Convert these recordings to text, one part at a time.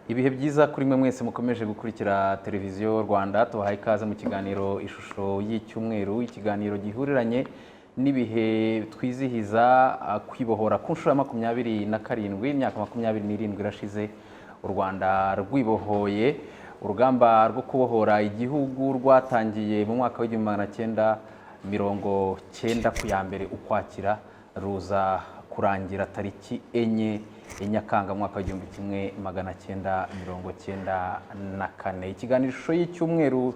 Ibihe byiza kuri mwe mwese mukomeje gukurikira televiziyo Rwanda, tubahaye ikaze mu kiganiro ishusho y'icyumweru, ikiganiro gihuriranye n'ibihe twizihiza kwibohora ku nshuro ya 27, imyaka 27 irashize u Rwanda rwibohoye. Urugamba rwo kubohora igihugu rwatangiye mu mwaka w'1990 ku ya mbere Ukwakira, ruza kurangira tariki 4 Nyakanga mu mwaka w'1994. Ikiganiro ishusho y'icyumweru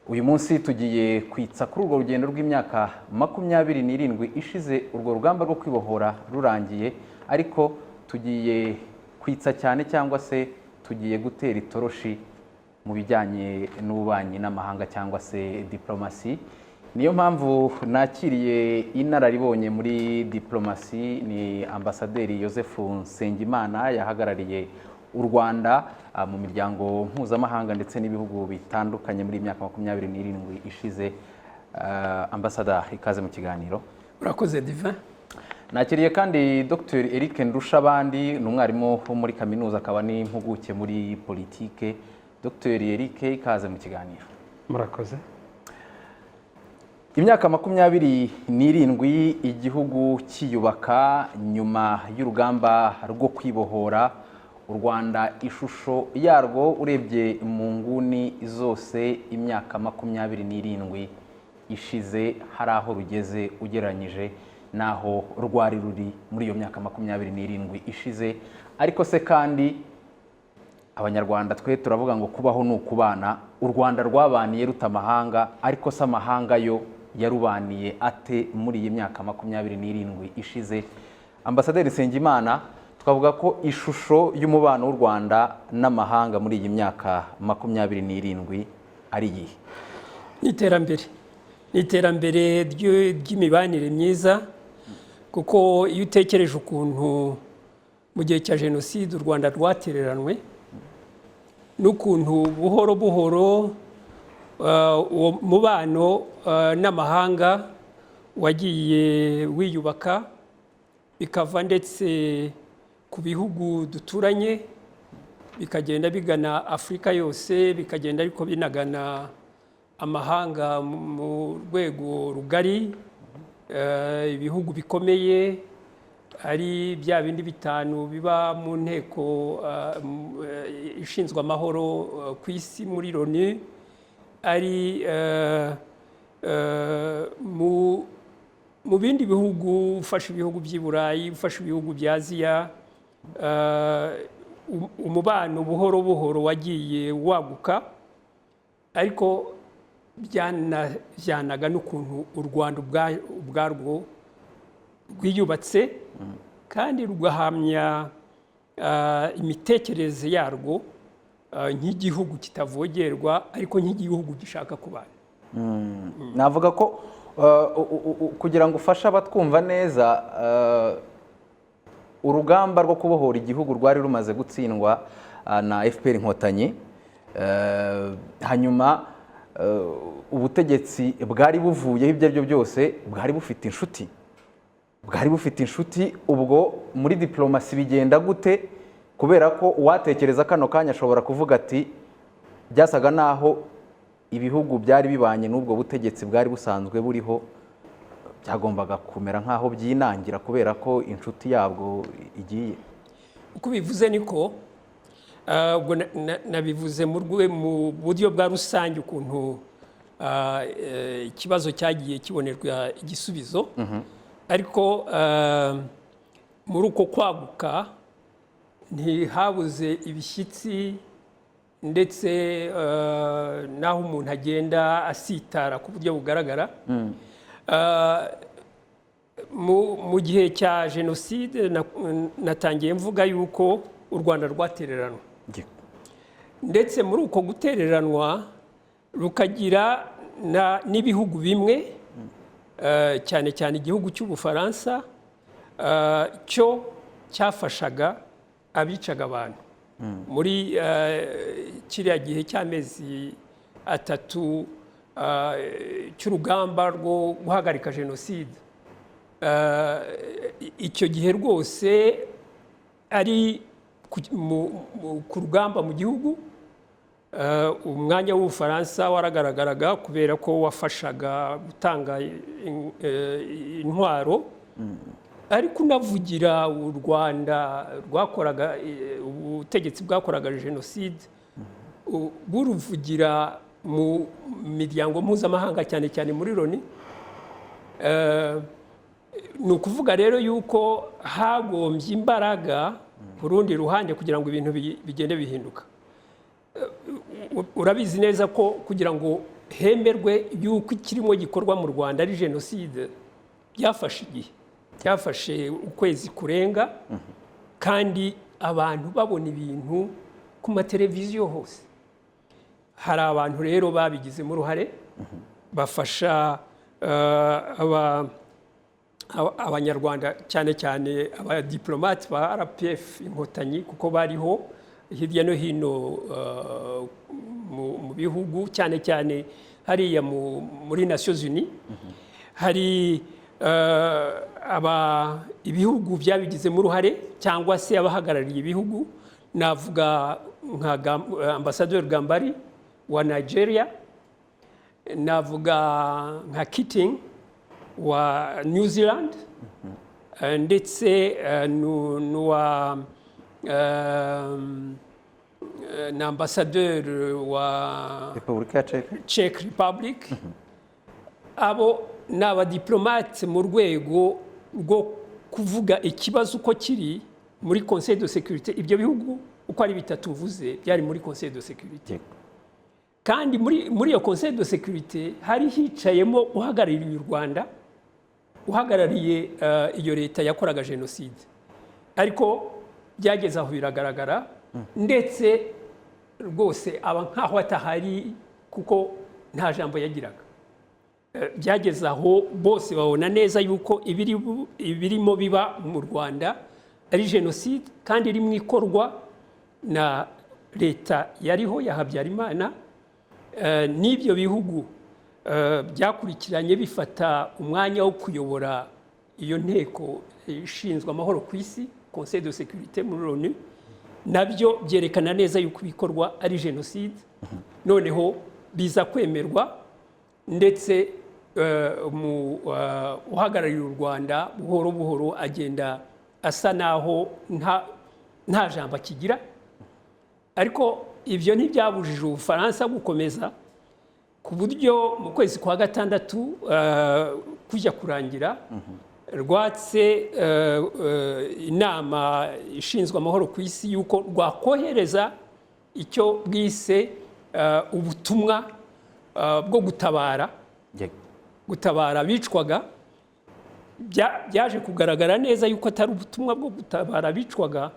uyu munsi tugiye kwitsa kuri urwo rugendo rw'imyaka 27 ishize urwo rugamba rwo kwibohora rurangiye, ariko tugiye kwitsa cyane cyangwa se tugiye gutera itoroshi mu bijyanye n'ububanyi n'amahanga cyangwa se diplomasi. Niyo mpamvu nakiriye inararibonye muri diplomasi ni Ambasaderi Joseph Nsengimana, yahagarariye u Rwanda mu miryango mpuzamahanga ndetse n'ibihugu bitandukanye muri imyaka 27 ishize. Ambassador, ikaze mu kiganiro. Urakoze Divin. Nakiriye kandi Dr Eric Ndushabandi, ni umwarimu wo muri kaminuza akaba n'impuguke muri politike. Dr Eric, ikaze mu kiganiro. Murakoze. Imyaka 27 igihugu cyiyubaka nyuma y'urugamba rwo kwibohora u Rwanda, ishusho yarwo urebye mu nguni zose imyaka 27 ishize hari aho rugeze ugereranyije naho rwari ruri muri iyo myaka 27 ishize. Ariko se kandi Abanyarwanda twe turavuga ngo kubaho ni ukubana. U Rwanda rwabaniye ruta amahanga, ariko se amahanga yo yarubaniye ate muri iyi myaka 27 ishize? Ambasaderi Nsengimana, twavuga ko ishusho y'umubano w'u Rwanda n'amahanga muri iyi myaka 27 ari iyihe? Iterambere ry'imibanire myiza, kuko iyo utekereje ukuntu mu gihe cya Jenoside u Rwanda rwatereranwe n'ukuntu buhoro buhoro uwo mubano n'amahanga wagiye wiyubaka, bikava ndetse ku bihugu duturanye bikagenda bigana Afurika yose, bikagenda ariko binagana amahanga mu rwego rugari, ibihugu bikomeye ari bya bindi bitanu biba mu nteko ishinzwe amahoro ku isi muri Loni, ari mu bindi bihugu, ufasha ibihugu by'i Burayi, ufasha ibihugu bya Aziya. Umubano buhoro buhoro wagiye waguka, ariko byanaga n'ukuntu u Rwanda ubwarwo rwiyubatse kandi rugahamya imitekerereze yarwo nk'igihugu kitavogerwa, ariko nk'igihugu gishaka kubana. Navuga ko kugira ngo ufashe abatwumva neza, urugamba rwo kubohora igihugu rwari rumaze gutsindwa na FPR Inkotanyi. Hanyuma ubutegetsi bwari buvuyeho, ibyo aribyo byose bwari bufite inshuti. Ubwo muri diplomasi bigenda gute? Kubera ko uwatekereza kano kanya ashobora kuvuga ati byasaga naho ibihugu byari bibanye n'ubwo butegetsi bwari busanzwe buriho byagombaga kumera nkaho byinangira kubera ko inshuti yabwo igiye. Uko bivuze niko ubwo nabivuze mu buryo bwa rusange ukuntu ikibazo cyagiye kibonerwa igisubizo. Ariko muri uko kwaguka ntihabuze ibishyitsi, ndetse naho umuntu agenda asitara ku buryo bugaragara. Mu gihe cya Jenoside natangiye mvuga yuko u Rwanda rwatereranwa, ndetse muri uko gutereranwa rukagira n'ibihugu bimwe, cyane cyane igihugu cy'Ubufaransa cyo cyafashaga abicaga abantu muri kiriya gihe cy'amezi 3 cy'urugamba rwo guhagarika Jenoside. Icyo gihe rwose ari ku rugamba mu gihugu. Umwanya w'Ubufaransa waragaragaraga kubera ko wafashaga gutanga intwaro, ariko unavugira u Rwanda rwakoraga ubutegetsi bwakoraga jenoside, buruvugira mu miryango mpuzamahanga cyane cyane muri Loni. Ni ukuvuga rero yuko hagombye imbaraga ku rundi ruhande kugira ngo ibintu bigende bihinduka. Urabizi neza ko kugira ngo hemerwe yuko ikirimo gikorwa mu Rwanda ari jenoside byafashe igihe, byafashe ukwezi kurenga, kandi abantu babona ibintu ku mateleviziyo hose. Hari abantu rero babigizemo uruhare, bafasha abanyarwanda cyane cyane abadiplomate ba RPF inkotanyi, kuko bariho hirya no hino mu bihugu, cyane cyane hariya muri Nations Unies. Hari ibihugu byabigizemo uruhare cyangwa se abahagarariye ibihugu, navuga nka Ambassadeur Gambari wa Nigeria, navuga nka Keating wa New Zealand, ndetse n'uwa na Ambassadeur wa Repubulika ya Czech Republic. Abo ni abadiplomate mu rwego rwo kuvuga ikibazo uko kiri muri Conseil de Sécurité. Ibyo bihugu uko ari bitatu uvuze byari muri Conseil de Sécurité, kandi muri iyo Conseil de Sécurité hari hicayemo uhagarariye u Rwanda, uhagarariye iyo leta yakoraga jenoside, ariko byageze aho biragaragara, ndetse rwose aba nkaho atahari kuko nta jambo yagiraga. Byageze aho bose babona neza yuko ibirimo biba mu Rwanda ari jenoside, kandi irimo ikorwa na leta yariho ya Habyarimana. N'ibyo bihugu byakurikiranye bifata umwanya wo kuyobora iyo nteko ishinzwe amahoro ku isi, Conseil de Sécurité muri Loni, nabyo byerekana neza yuko ibikorwa ari jenoside. Noneho biza kwemerwa, ndetse uhagarariye u Rwanda buhoro buhoro agenda asa naho nta jambo akigira. Ariko ibyo ntibyabujije Ubufaransa gukomeza, ku buryo mu kwezi kwa gatandatu kujya kurangira rwatse inama ishinzwe amahoro ku isi yuko rwakohereza icyo bwise ubutumwa bwo gutabara bicwaga. Byaje kugaragara neza yuko atari ubutumwa bwo gutabara bicwaga,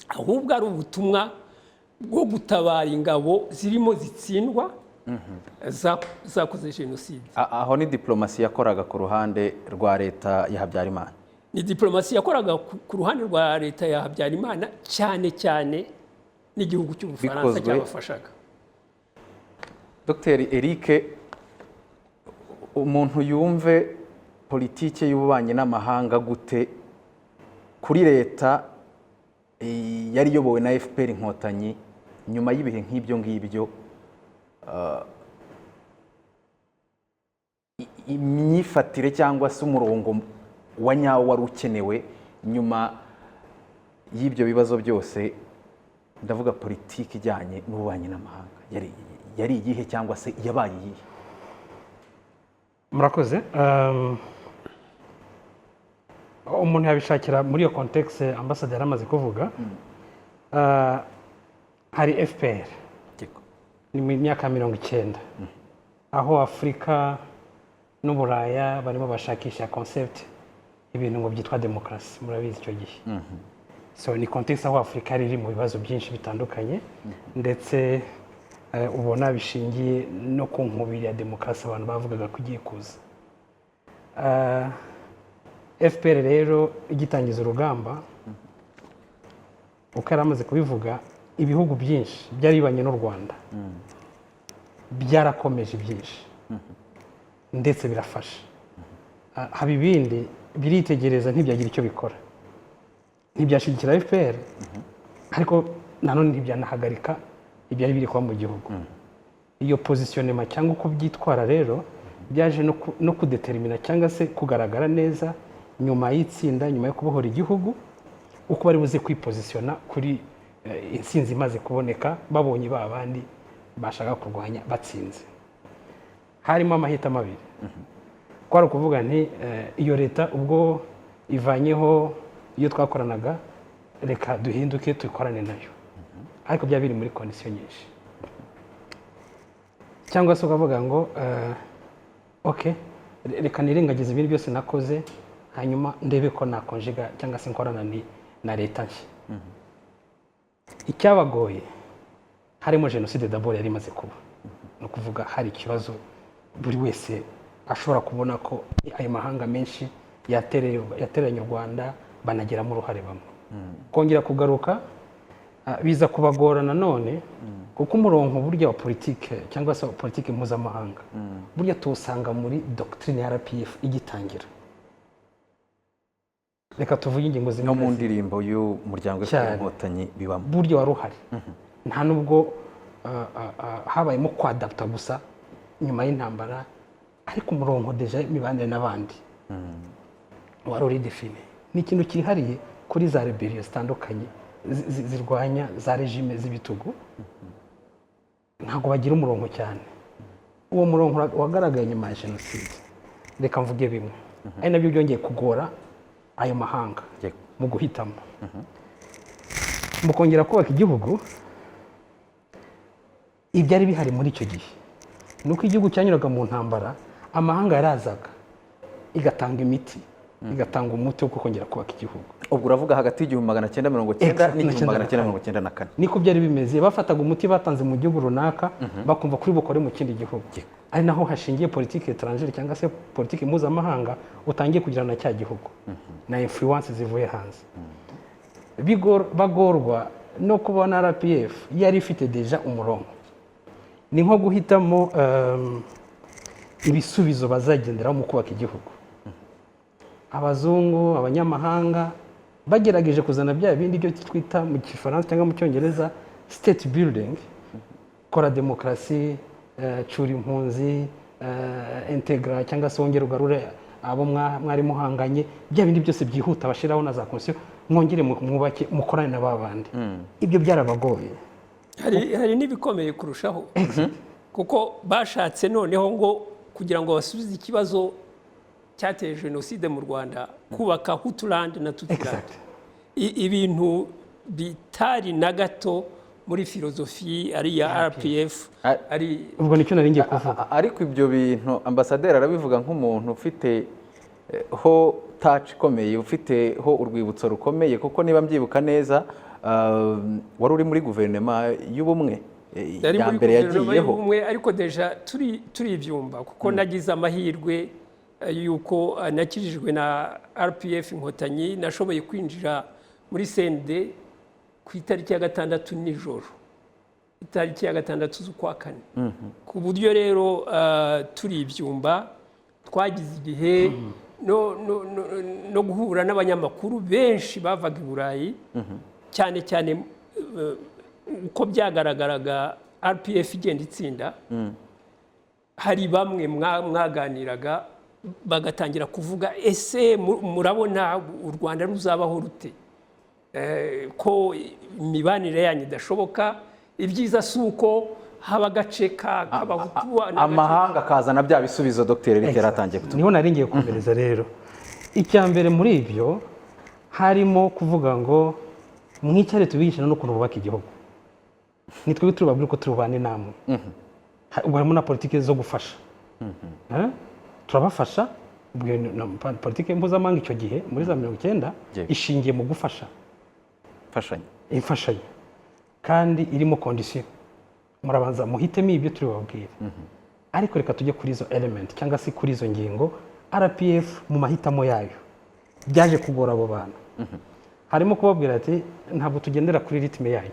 ahubwo ari ubutumwa bwo gutabara ingabo zirimo zitsindwa zakoze jenoside. Aho ni diplomasi yakoraga ku ruhande rwa leta ya Habyarimana. Ni diplomasi yakoraga ku ruhande rwa leta ya Habyarimana, cyane cyane n'igihugu cy'Ubufaransa cyabafashaga. Dr Eric, umuntu yumve politike y'ububanyi n'amahanga gute kuri leta yari iyobowe na FPR inkotanyi nyuma y'ibihe nk'ibyo ngibyo, imyifatire cyangwa se umurongo wa nyawo wari ukenewe nyuma y'ibyo bibazo byose, ndavuga politiki ijyanye n'ububanyi n'amahanga, yari iyihe cyangwa se yabaye iyihe? Murakoze. Umuntu yabishakira muri iyo context Ambassadeur amaze kuvuga. Hari FPR ni mu myaka 90, aho Afurika n'Uburaya barimo bashakisha concept ibintu ngo byitwa demokarasi, murabizi icyo gihe. So ni context aho Afurika iri mu bibazo byinshi bitandukanye, ndetse ubona bishingiye no ku nkubiri ya demokarasi abantu bavugaga kugiye kuza. FPR rero igitangiza urugamba, uko yaramaze kubivuga, ibihugu byinshi byari bibanye n'u Rwanda byarakomeje byinshi, ndetse birafasha. Haba ibindi biritegereza ntibyagira icyo bikora, ntibyashigikira FPR, ariko nanone ntibyanahagarika ibyari biri kuba mu gihugu. Iyo positionnement cyangwa uko byitwara rero byaje no kudetermina cyangwa se kugaragara neza nyuma y'itsinda, nyuma yo kubohora igihugu, uko bari buze kwipozisiona kuri intsinzi imaze kuboneka, babonye ba bandi bashaka kurwanya batsinze. Harimo amahitamo abiri. Kwari ukuvuga nti iyo leta ubwo ivanyeho iyo twakoranaga, reka duhinduke tukorane nayo, ariko byaba biri muri kondisiyo nyinshi. Cyangwa se ukavuga ngo ok, reka nirengagize ibindi byose nakoze, hanyuma ndebe ko nakonjega cyangwa se nkorana na leta nshya. Icyabagoye harimo jenoside d'abord yari imaze kuba, no kuvuga hari ikibazo buri wese ashobora kubona ko ayo mahanga menshi yateranye u Rwanda, banagiramo uruhare bamwe. Kongera kugaruka biza kubagora nanone, kuko umurongo burya wa politike cyangwa se politike mpuzamahanga burya tuwusanga muri doctrine ya RPF igitangira. Reka tuvuge ingingo zimwe no mu ndirimbo y'umuryango w'inkotanyi bibamo burya wari uhari. Nta nubwo habayemo kwadapta gusa nyuma y'intambara, ariko umurongo deja imibanire n'abandi wari uri define. Ni ikintu kirihariye kuri za rebellion zitandukanye zirwanya za regime z'ibitugu, ntabwo bagira umurongo cyane. Uwo murongo wagaragaye nyuma ya jenoside, reka mvuge bimwe, ari nabyo byongeye kugora ayo mahanga mu guhitamo. Mu kongera kubaka igihugu, ibyari bihari muri icyo gihe nuko igihugu cyanyuraga mu ntambara, amahanga yarazaga igatanga imiti, igatanga umuti wo kongera kubaka igihugu. Ubwo uravuga hagati y'1990 n'1994 niko byari bimeze. Bafataga umuti batanze mu gihugu runaka, bakumva kuri bukore mu kindi gihugu, ari naho hashingiye politike étrangère cyangwa se politike mpuzamahanga utangiye kugira na cya gihugu na influence zivuye hanze. Bagorwa no kubona RPF yari ifite deja umurongo. Ni nko guhitamo ibisubizo bazagenderaho mu kubaka igihugu. Abazungu, abanyamahanga bagerageje kuzana bya bindi byo twita mu Gifaransa cyangwa mu Cyongereza state building, kora demokrasi, cura impunzi, integra cyangwa se wongera ugarure abo mwari muhanganye, bya bindi byose byihuta bashiraho na za constitution, mwongere mwubake mukorane na babandi. Ibyo byarabagoye. Hari n'ibikomeye kurushaho, kuko bashatse noneho ngo kugira ngo basubize ikibazo cyateye jenoside mu Rwanda, kubaka Hutuland na Tutland, ibintu bitari na gato muri filozofi ari ya RPF. Ubwo nicyo nari ngiye kuvuga. Ariko ibyo bintu ambasaderi arabivuga nk'umuntu ufite ho touch ikomeye, ufite ho urwibutso rukomeye, kuko niba mbyibuka neza wari uri muri guverinoma y'ubumwe ya mbere yagiyeho, ariko deja turi ibyumba, kuko nagize amahirwe yuko nakijijwe na RPF Inkotanyi, nashoboye kwinjira muri CND ku itariki ya 6 nijoro, itariki ya 6 z'ukwa kane. Ku buryo rero turi ibyumba, twagize igihe no guhura n'abanyamakuru benshi bavaga i Burayi, cyane cyane uko byagaragaraga RPF igenda itsinda. Hari bamwe mwaganiraga bagatangira kuvuga, ese murabona u Rwanda ruzabaho rute, ko imibanire yanyu idashoboka, ibyiza si uko haba agace k'abahutu, amahanga akazana bya bisubizo Dr. Eric yaratangiye kutuvuga. Niho nari ngiye kumbereza rero. Icya mbere muri ibyo harimo kuvuga ngo mwicare tubigishana no kuntu bubaka igihugu. Nitwe tubabwira ko turubane namwe. Ubwo harimo na politike zo gufasha. Turabafasha, politike mpuzamahanga icyo gihe muri za 1990 ishingiye mu gufasha, imfashanyo, kandi irimo condition. Murabanza muhitemo ibyo turi babwire. Ariko reka tujye kuri izo element cyangwa se kuri izo ngingo. RPF mu mahitamo yayo byaje kugora abo bantu. Harimo kubabwira ati ntabwo tugendera kuri ritme yayo,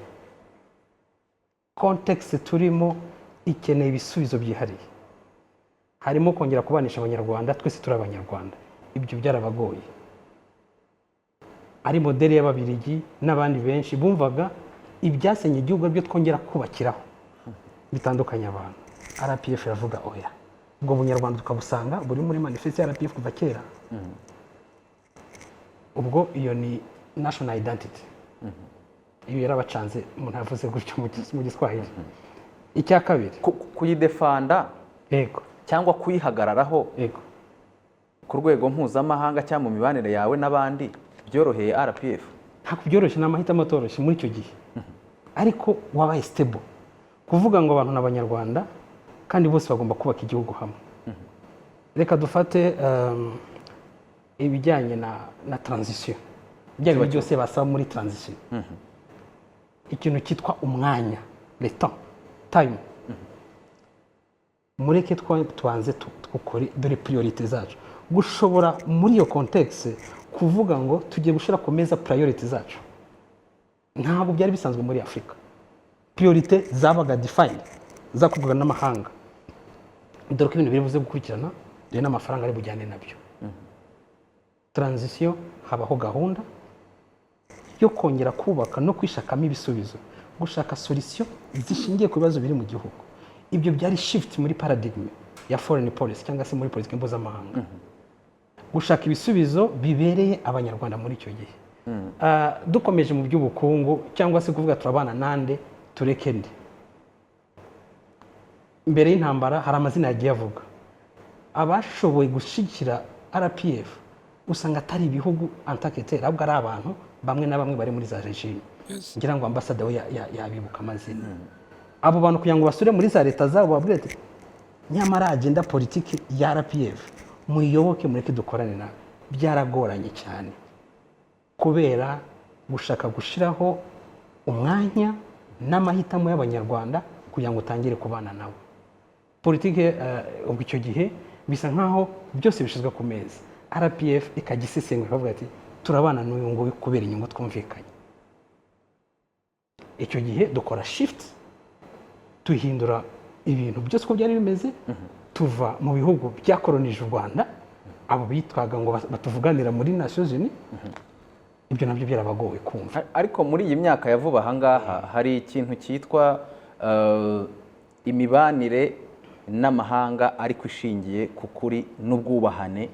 context turimo ikeneye ibisubizo byihariye. Harimo kongera kubanisha abanyarwanda, twese turi abanyarwanda. Ibyo byarabagoye. Ari modeli y'Ababiligi n'abandi benshi bumvaga ibyasenye igihugu byo twongera kubakiraho bitandukanye abantu. RPF iravuga oya, ubwo bunyarwanda tukabusanga buri muri manifeste ya RPF kuva kera. Ubwo iyo ni national identity. Iyo yarabacanze umuntu yavuze gutyo mu Giswahili. Icya kabiri kuyidefanda yego cyangwa kuyihagararaho yego ku rwego mpuzamahanga cyangwa mu mibanire yawe n'abandi byoroheye RPF. ntabwo byoroshye, ni amahitamo atoroshye muri icyo gihe, ariko wabaye stable kuvuga ngo abantu n'abanyarwanda kandi bose bagomba kubaka igihugu hamwe. Reka dufate ibijyanye na transition, ibyo byose basaba muri transition. Ikintu cyitwa umwanya, le temps, time. Mureke twanze tukore dore priorite zacu, gushobora muri iyo context kuvuga ngo tugiye gushira ku meza priorite zacu. Ntabwo byari bisanzwe muri Afrika. Priorite zabaga defined, zakorwaga n'amahanga. Dore ko ibintu biri buze gukurikirana rero n'amafaranga ari bujyane nabyo. Transition habaho gahunda yo kongera kubaka no kwishakamo ibisubizo, gushaka solution zishingiye ku bibazo biri mu gihugu. Ibyo byari shift muri paradigm ya foreign policy cyangwa se muri politiki mpuzamahanga. Gushaka ibisubizo bibereye abanyarwanda muri icyo gihe. Dukomeje mu by'ubukungu cyangwa se kuvuga turabana nande tureke nde. Mbere y'intambara hari amazina yagiye avuga. Abashoboye gushikira RPF usanga atari ibihugu antaketera, ahubwo ari abantu bamwe na bamwe bari muri za regime. Ngira ngo ambassadeur we yabibuka amazina. Abo bantu kugira ngo basure muri za leta zabo babwire ati nyamara agenda politiki ya RPF muyoboke mureke dukorane na. Byaragoranye cyane kubera gushaka gushiraho umwanya n'amahitamo y'abanyarwanda kugira ngo utangire kubana nabo. Politiki ubwo icyo gihe bisa nkaho byose bishizwe ku meza. RPF ikagisesengura ikavuga ati turabana n'uyu nguyu kubera inyungu twumvikanye. Icyo gihe dukora shift, tuhindura ibintu byose uko byari bimeze, tuva mu bihugu byakolonije u Rwanda, abo bitwaga ngo batuvuganira muri Nations Unies. Ibyo nabyo byarabagowe kumva. Ariko muri iyi myaka ya vuba ahangaha hari ikintu cyitwa imibanire n'amahanga ariko ishingiye ku kuri n'ubwubahane.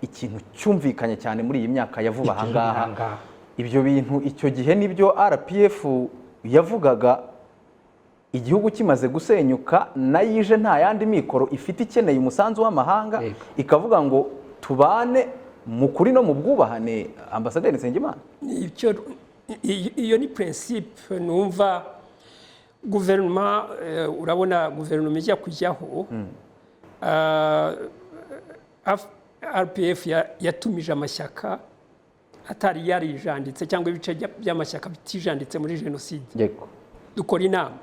Ikintu cyumvikanye cyane muri iyi myaka ya vuba ahangaha. Ibyo bintu icyo gihe nibyo RPF yavugaga, igihugu kimaze gusenyuka nayije nta yandi mikoro ifite ikeneye umusanzu w'amahanga, ikavuga ngo tubane mu kuri no mu bwubahane. Ambasaderi Nsengimana, iyo ni principe numva guverinoma, urabona guverinoma ijya kujyaho, RPF yatumije amashyaka atari yarijanditse cyangwa ibice by'amashyaka bitijanditse muri jenoside. Dukora inama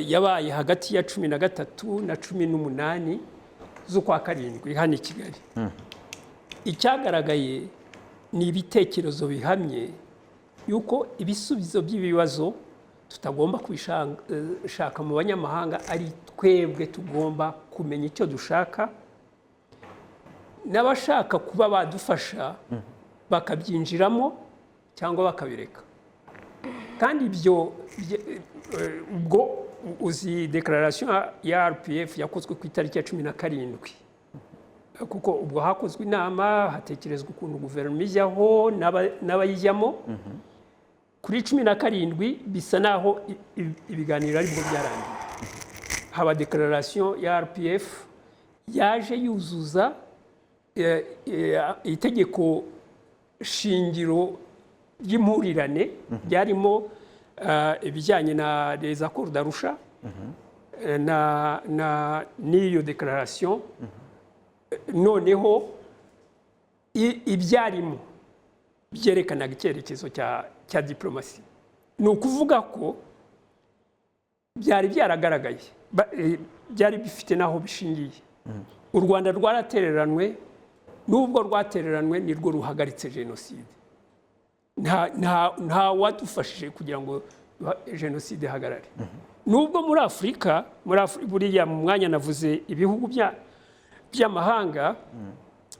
yabaye hagati ya 13 na 18 z'ukwa karindwi hano i Kigali. Icyagaragaye ni ibitekerezo bihamye yuko ibisubizo by'ibibazo tutagomba kwishaka mu banyamahanga, ari twebwe tugomba kumenya icyo dushaka, n'abashaka kuba badufasha bakabyinjiramo cyangwa bakabireka. Kandi ibyo ubwo uzi declaration ya RPF yakozwe ku itariki ya 17, kuko ubwo hakozwe inama hatekerezwa ukuntu guverinoma ijyaho n'abayijyamo. Kuri 17 bisa naho ibiganiro aribwo byarangiye. Haba declaration ya RPF yaje yuzuza itegeko shingiro ry'impurirane ryarimo ibijyanye na les accords d'Arusha n'iyo declaration. Noneho ibyarimo byerekanaga icyerekezo cya diplomasi. Ni ukuvuga ko byari byaragaragaye, byari bifite naho bishingiye. U Rwanda rwaratereranwe, nubwo rwatereranwe nirwo ruhagaritse jenoside. Nta wadufashije kugira ngo jenoside hagarare. Nubwo muri Afrika buriya mu mwanya navuze ibihugu by'amahanga,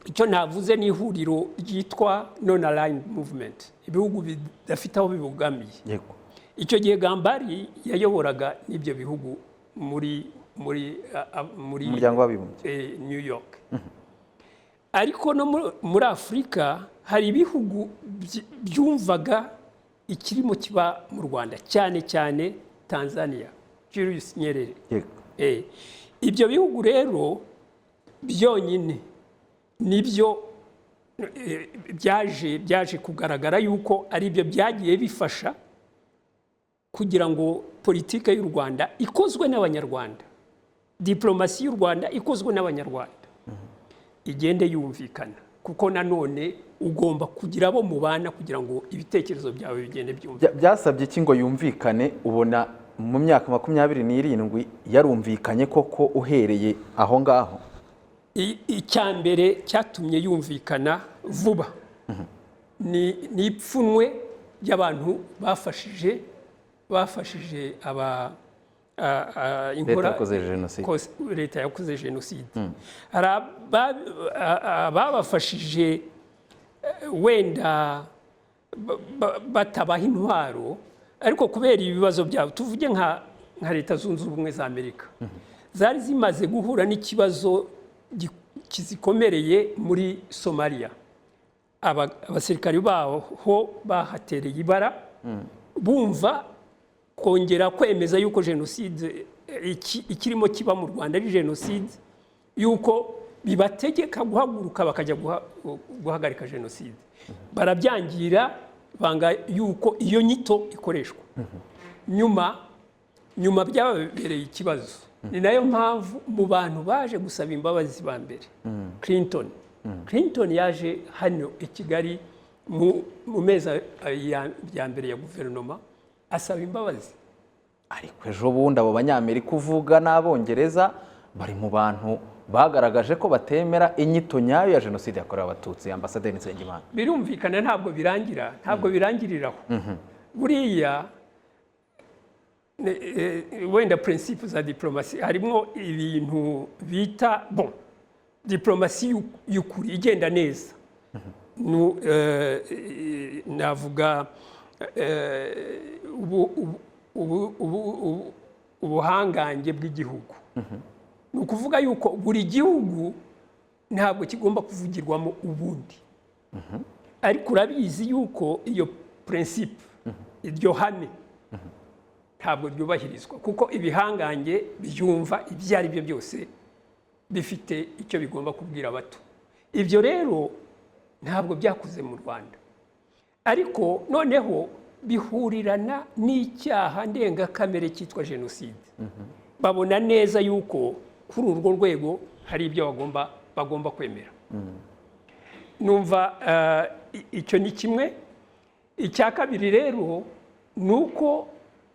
icyo navuze ni ihuriro ryitwa non aligned movement, ibihugu bidafite aho bibogamiye. icyo gihe Gambari yayoboraga n'ibyo bihugu muri umuryango w'abibumbye New York. Ariko no muri Afurika hari ibihugu byumvaga ikirimo kiba mu Rwanda, cyane cyane Tanzania, Julius Nyerere. Ibyo bihugu rero byonyine nibyo byaje kugaragara yuko ari byo byagiye bifasha kugira ngo politike y'u Rwanda ikozwe n'Abanyarwanda, diplomasi y'u Rwanda ikozwe n'Abanyarwanda igende yumvikana, kuko nanone ugomba kugira abo mubana kugira ngo ibitekerezo byawe bigende byumvikana. Byasabye iki ngo yumvikane? Ubona mu myaka 27 yarumvikanye koko uhereye aho ngaho? Icyambere cyatumye yumvikana vuba ni ipfunwe ry'abantu bafashije leta yakoze jenoside. Ababafashije wenda batabaha intwaro, ariko kubera ibibazo byabo, tuvuge nka Leta Zunze Ubumwe za Amerika, zari zimaze guhura n'ikibazo kizikomereye muri Somalia. Abasirikari baho bahatereye ibara, bumva kongera kwemeza yuko jenoside ikirimo kiba mu Rwanda ari jenoside, yuko bibategeka guhaguruka bakajya guhagarika jenoside. Barabyangira, banga yuko iyo nyito ikoreshwa. Nyuma byababereye ikibazo. Ni nayo mpamvu mu bantu baje gusaba imbabazi ba mbere Clinton yaje hano i Kigali mu mezi ya mbere ya guverinoma asaba imbabazi. Ariko ejo bundi abo banyamerika uvuga n'Abongereza bari mu bantu bagaragaje ko batemera inyito nyayo ya jenoside yakorewe Abatutsi. Ambasaderi Nsengimana, birumvikana ntabwo birangiriraho. Buriya wenda principe za diplomasi harimo ibintu bita diplomasi y'ukuri igenda neza. Navuga ubuhangange bw'igihugu. Ni ukuvuga yuko buri gihugu ntabwo kigomba kuvugirwamo ubundi, ariko urabizi yuko iyo principe, iryo hame ntabwo byubahirizwa, kuko ibihangange byumva ibyo ari byo byose bifite icyo bigomba kubwira abato. Ibyo rero ntabwo byakuze mu Rwanda, ariko noneho bihurirana n'icyaha ndengakamere cyitwa jenoside. Babona neza yuko kuri urwo rwego hari ibyo bagomba kwemera. Numva icyo ni kimwe. Icya kabiri rero ni uko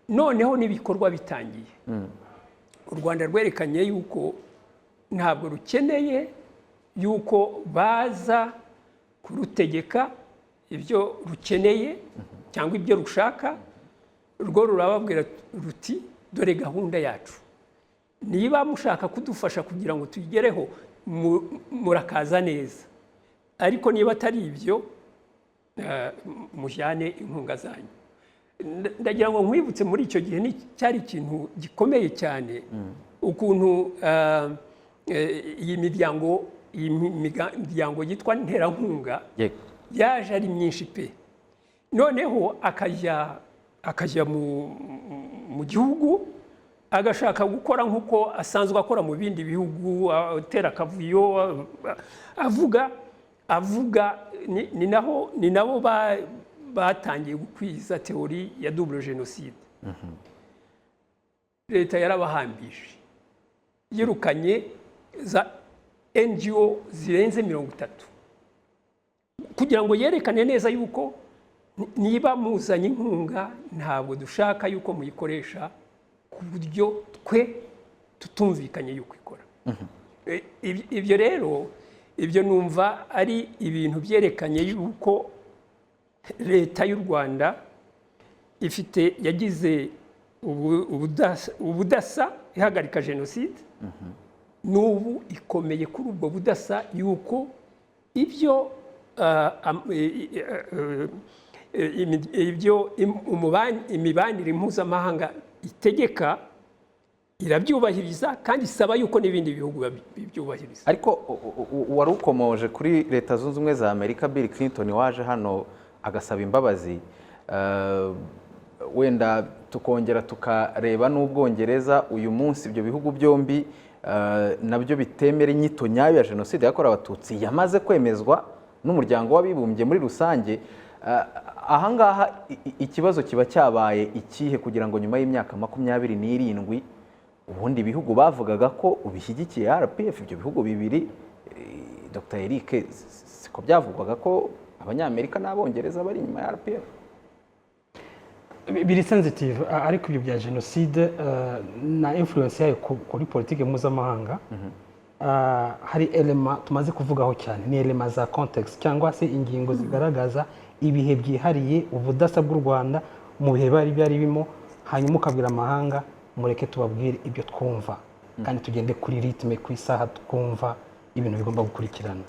noneho n'ibikorwa bitangiye. U Rwanda rwerekanye yuko ntabwo rukeneye yuko baza kurutegeka ibyo rukeneye cyangwa ibyo rushaka. Rwo rurababwira ruti dore gahunda yacu, niba mushaka kudufasha kugira ngo tuyigereho murakaza neza, ariko niba atari ibyo mujyane inkunga zanyu. Ndagira ngo nkwibutse muri icyo gihe cyari ikintu gikomeye cyane ukuntu iyi miryango yitwa nterankunga yaje ari myinshi pe. Noneho akajya mu gihugu agashaka gukora nk'uko asanzwe akora mu bindi bihugu, atera akavuyo, avuga ni nabo batangiye gukwiza teori ya double jenoside. Leta yarabahambije, yirukanye za NGO zirenze 30 kugira ngo yerekane neza yuko niba muzanye inkunga ntabwo dushaka yuko muyikoresha ku buryo twe tutumvikanye yuko ikora. Ibyo rero, ibyo numva ari ibintu byerekanye yuko leta y'u Rwanda yagize ubudasa ihagarika jenoside. N'ubu ikomeye kuri ubwo budasa yuko ibyo imibanire mpuzamahanga itegeka irabyubahiriza kandi isaba yuko n'ibindi bihugu bibyubahiriza. ariko wari ukomoje kuri leta zunze ubumwe za Amerika, Bill Clinton waje hano agasaba imbabazi, wenda tukongera tukareba n'Ubwongereza uyu munsi, ibyo bihugu byombi nabyo bitemera inyito nyayo ya jenoside yakorewe Abatutsi yamaze kwemezwa n'umuryango w'abibumbye muri rusange. Ahangaha ikibazo kiba cyabaye ikihe kugira ngo nyuma y'imyaka 27 ubundi ibihugu bavugaga ko ubishyigikiye RPF, ibyo bihugu bibiri, Dr. Eric, siko byavugwaga ko Abanyamerika n'Abongereza bari inyuma ya RPF? biri sensitive, ariko ibyo bya jenoside na influence yayo kuri politike mpuzamahanga, hari elema tumaze kuvugaho cyane, ni elema za context cyangwa se ingingo zigaragaza ibihe byihariye ubudasa bw'u Rwanda mu bihe bari birimo, hanyuma ukabwira amahanga mureke tubabwire ibyo twumva kandi tugende kuri ritme, ku isaha twumva ibintu bigomba gukurikirana.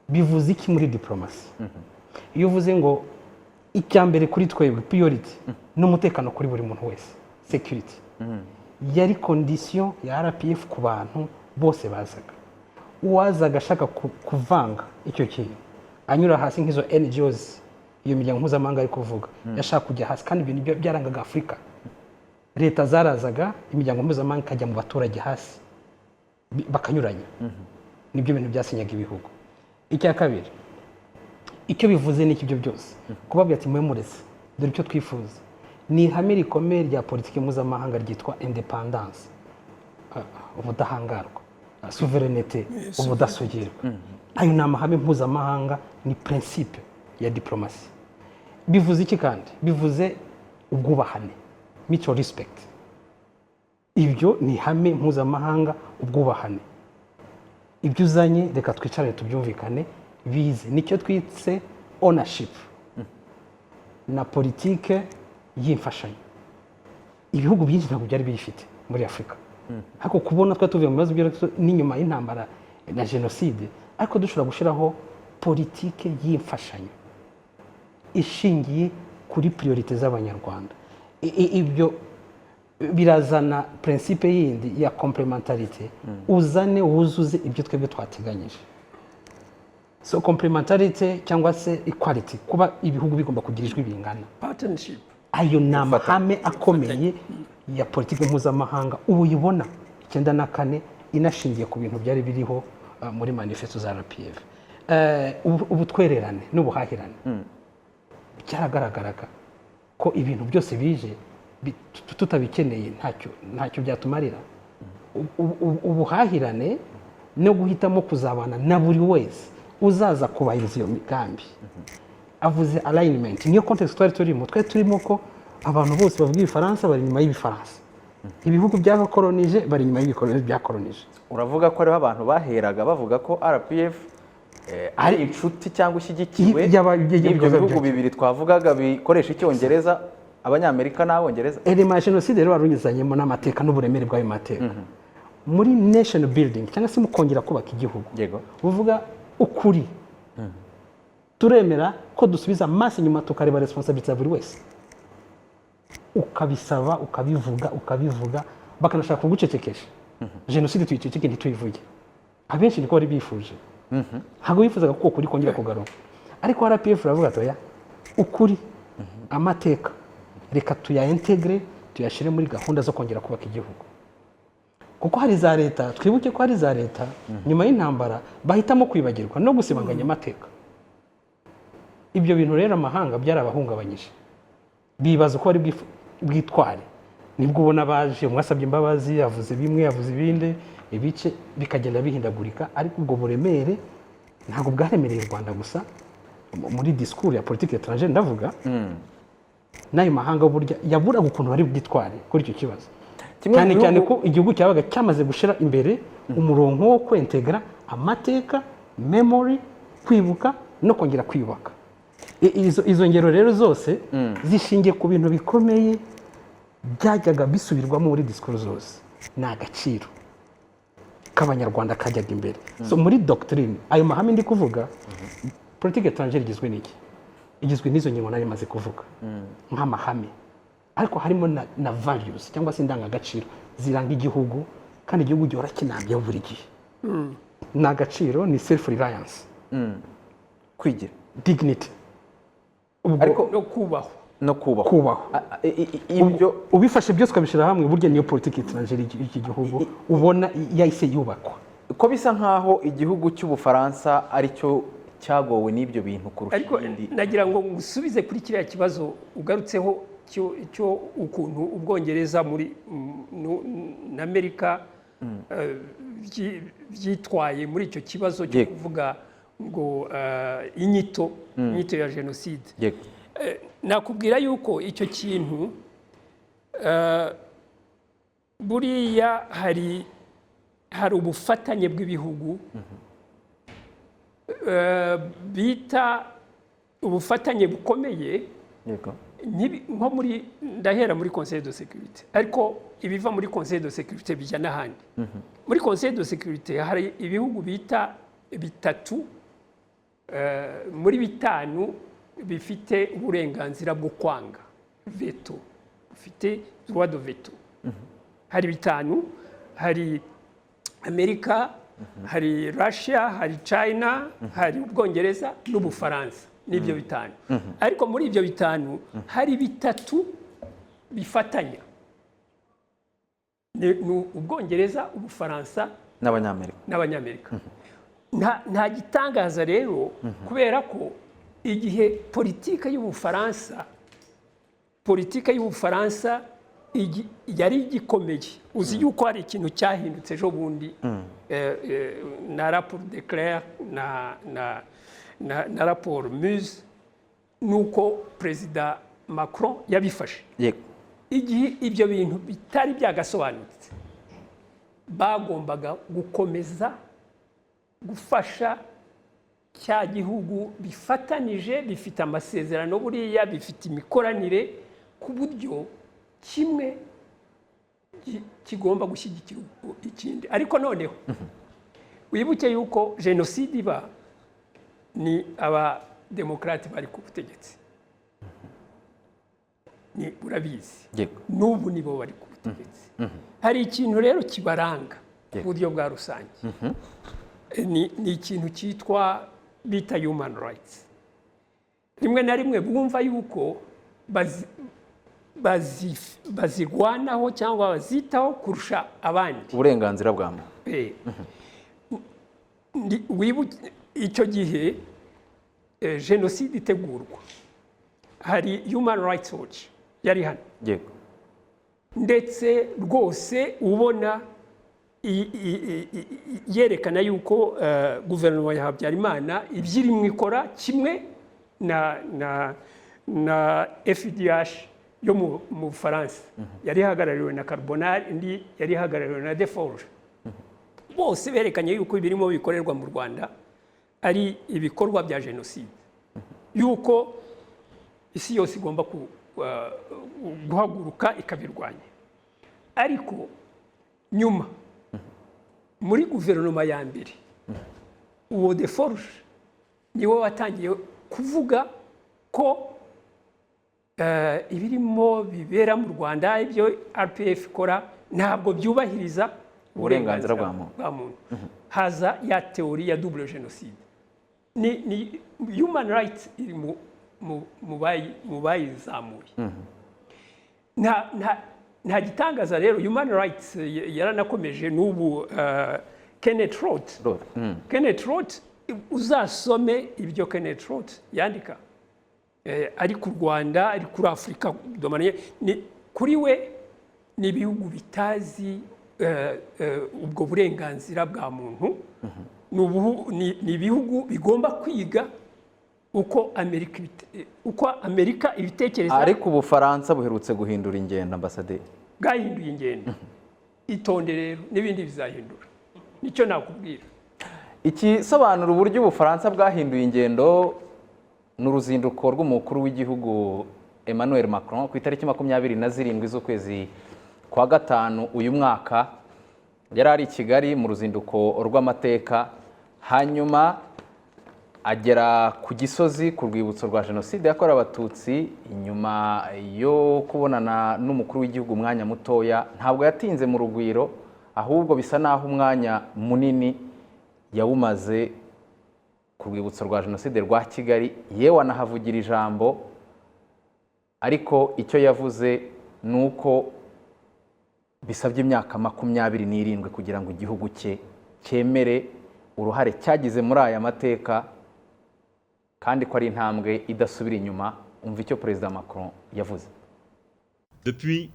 Bivuze iki muri diplomasi? Iyo uvuze ngo icyambere kuri twebwe priority n'umutekano kuri buri muntu wese, security, yari condition ya RPF ku bantu bose bazaga. Uwazaga ashaka kuvanga icyo kintu anyura hasi nk'izo NGOs, iyo miryango mpuzamahanga ari kuvuga, yashaka kujya hasi, kandi ibintu byarangaga Afurika. Leta zarazaga, imiryango mpuzamahanga ikajya mu baturage hasi bakanyuranya. Nibyo bintu byasinyaga ibihugu. Icya kabiri, icyo bivuze n'iki byo byose kubabwira ati mwemureze dore icyo twifuza, ni ihame rikomeye rya politiki mpuzamahanga ryitwa independence, ubudahangarwa, sovereignty, ubudasugirwa. Ayo ni amahame mpuzamahanga, ni principe ya diplomasi. Bivuze iki kandi? Bivuze ubwubahane, mutual respect. Ibyo ni ihame mpuzamahanga, ubwubahane. Ibyo uzanye reka twicare tubyumvikane bize, nicyo twitse ownership na politike y'imfashanyo. Ibihugu byinshi ntabwo byari bifite muri Afurika, ariko kubona twa tuvuye mu bibazo n'inyuma y'intambara na jenoside, ariko dushobora gushyiraho politike y'imfashanyo ishingiye kuri priorite z'Abanyarwanda. Ibyo birazana principe yindi ya complementarité, uzane wuzuze ibyo twebwe twateganyije. So complementarité cyangwa se equality, kuba ibihugu bigomba kugira ijwi bingana, partnership, ayo ni amahame akomeye ya politiki mpuzamahanga uyibona 94 inashingiye ku bintu byari biriho muri manifesto za RPF. Ubutwererane n'ubuhahirane cyaragaragaraga ko ibintu byose bije tutabikeneye ntacyo byatumarira. Ubuhahirane no guhitamo kuzabana na buri wese uzaza kubahiriza iyo migambi. Avuze alignment, niyo context twari turimo ko abantu bose bavuga Ifaransa bari nyuma y'Ibifaransa, ibihugu by'abakolonije bari nyuma y'ibikolonije byakolonije. Uravuga ko ariho abantu baheraga bavuga ko RPF ari inshuti cyangwa ishyigikiwe n'ibyo bihugu bibiri twavugaga bikoresha Icyongereza, Abanyamerika n'Abongereza. Elema jenoside rero warunyuzanyemo n'amateka n'uburemere bw'ayo mateka. Muri nation building cyangwa se mu kongera kubaka igihugu, uvuga ukuri, turemera ko dusubiza amaso inyuma tukareba responsibility ya buri wese, ukabisaba ukabivuga bakanashaka kugucecekesha. Jenoside tuyiceceke ntituyivuge, abenshi niko bari bifuje, ntabwo bifuzaga ko ukuri kongera kugaruka. Ariko RPF ravuga toya ukuri, amateka reka tuyaintegre, tuyashire muri gahunda zo kongera kubaka igihugu. Kuko hari za leta, twibuke ko hari za leta nyuma y'intambara bahitamo kwibagirwa no gusibanganya amateka. Ibyo bintu rero amahanga byarabahungabanyije, bibaza ko bari bwitware. Nibwo ubona baje umwasabye imbabazi, yavuze bimwe yavuze ibindi, ibice bikagenda bihindagurika. Ariko ubwo buremere ntabwo bwaremereye u Rwanda gusa, muri discours ya politique étrangère ndavuga, n'ayo mahanga burya yabura ukuntu bari bwitware kuri icyo kibazo. Cyane ko igihugu cyabaga cyamaze gushira imbere umurongo wo kwentegra amateka, memory, kwibuka no kongera kwiyubaka. Izo ngero rero zose zishingiye ku bintu bikomeye byajyaga bisubirwamo muri discours zose. Ni agaciro k'Abanyarwanda kajyaga imbere. So muri doctrine ayo mahame ndi kuvuga, politique étrangère igizwe n'iki? igizwe n'izo ngingo nari maze kuvuga nk'amahame ariko harimo na values cyangwa se indangagaciro ziranga igihugu kandi igihugu gihora kinambyeho buri gihe ni agaciro ni self reliance kwigira dignity ariko no kubahwa kubahwa ibyo ubifashe byose ukabishyira hamwe burya niyo politiki étrangère y'iki gihugu ubona yahise yubakwa ko bisa nkaho igihugu cy'Ubufaransa aricyo cyagowe n'ibyo bintu kurusha ariko ibindi. nagira ngo ngusubize kuri kiriya kibazo ugarutseho cyo ukuntu Ubwongereza muri na Amerika byitwaye muri icyo kibazo cyo kuvuga ngo inyito ya jenoside. Nakubwira yuko icyo kintu buriya hari ubufatanye bw'ibihugu bita ubufatanye bukomeye nko muri ndahera muri Conseil de sécurité ariko ibiva muri Conseil de sécurité bijya n'ahandi. Muri Conseil de sécurité hari ibihugu bita bitatu muri bitanu bifite uburenganzira bwo kwanga veto, bifite droit de veto. Hari bitanu, hari Amerika, hari Russia, hari China, hari Ubwongereza n'Ubufaransa. N'ibyo bitanu. Ariko muri ibyo bitanu hari bitatu bifatanya. Ni Ubwongereza, Ubufaransa n'Abanyamerika. Nta gitangaza rero kubera ko igihe politike y'Ubufaransa yari igikomeye. Uzi yuko hari ikintu cyahindutse ejo bundi na rapport de Clerc na rapport Muse nuko Perezida Macron yabifashe. Igihe ibyo bintu bitari byagasobanutse bagombaga gukomeza gufasha cya gihugu bifatanije, bifite amasezerano buriya, bifite imikoranire ku buryo kimwe kigomba gushyigikira ikindi. Ariko noneho wibuke yuko jenoside iba ni abademokrate bari ku butegetsi, ni urabizi n'ubu nibo bari ku butegetsi. Hari ikintu rero kibaranga ku buryo bwa rusange, ni ikintu cyitwa bita human rights. Rimwe na rimwe bumva yuko bazigwanaho cyangwa bazitaho kurusha abandi. Uburenganzira bwa muntu. Icyo gihe jenoside itegurwa hari Human Rights Watch yari hano, ndetse rwose ubona yerekana yuko guverinoma ya Habyarimana ibyirimo ikora kimwe na FDH yo mu Bufaransa yari ihagarariwe na Carbonari, indi yari ihagarariwe na Deforge. Bose berekanye yuko ibirimo bikorerwa mu Rwanda ari ibikorwa bya jenoside, yuko isi yose igomba guhaguruka ikabirwanya. Ariko nyuma muri guverinoma ya mbere uwo Deforge niwe watangiye kuvuga ko ibirimo bibera mu Rwanda, ibyo RPF ikora ntabwo byubahiriza uburenganzira bwa muntu. Haza ya teori ya double genocide. Ni human rights iri mu bayizamuye. Nta gitangaza rero human rights yaranakomeje n'ubu. Kenneth Roth uzasome ibyo Kenneth Roth yandika ari ku Rwanda, ari kuri Afurika kuri we ni ibihugu bitazi ubwo burenganzira bwa muntu. Ni ibihugu bigomba kwiga uko Amerika ibitekereza. Ariko Ubufaransa buherutse guhindura ingendo, ambasaderi bwahinduye ingendo. Itonde rero n'ibindi bizahindura, nicyo nakubwira. Ikisobanura uburyo Ubufaransa bwahinduye ingendo n'uruzinduko rw'umukuru w'igihugu Emmanuel Macron ku itariki 27 z'ukwezi kwa gatanu uyu mwaka. Yari ari i Kigali mu ruzinduko rw'amateka, hanyuma agera ku Gisozi ku rwibutso rwa jenoside yakorewe abatutsi. Inyuma yo kubonana n'umukuru w'igihugu umwanya mutoya, ntabwo yatinze mu rugwiro, ahubwo bisa naho umwanya munini yawumaze ku rwibutso rwa jenoside rwa Kigali, yewe anahavugira ijambo. Ariko icyo yavuze ni uko bisabye imyaka 27 kugira ngo igihugu cye cyemere uruhare cyagize muri aya mateka, kandi ko ari intambwe idasubira inyuma. Umva icyo Perezida Macron yavuze. Depuis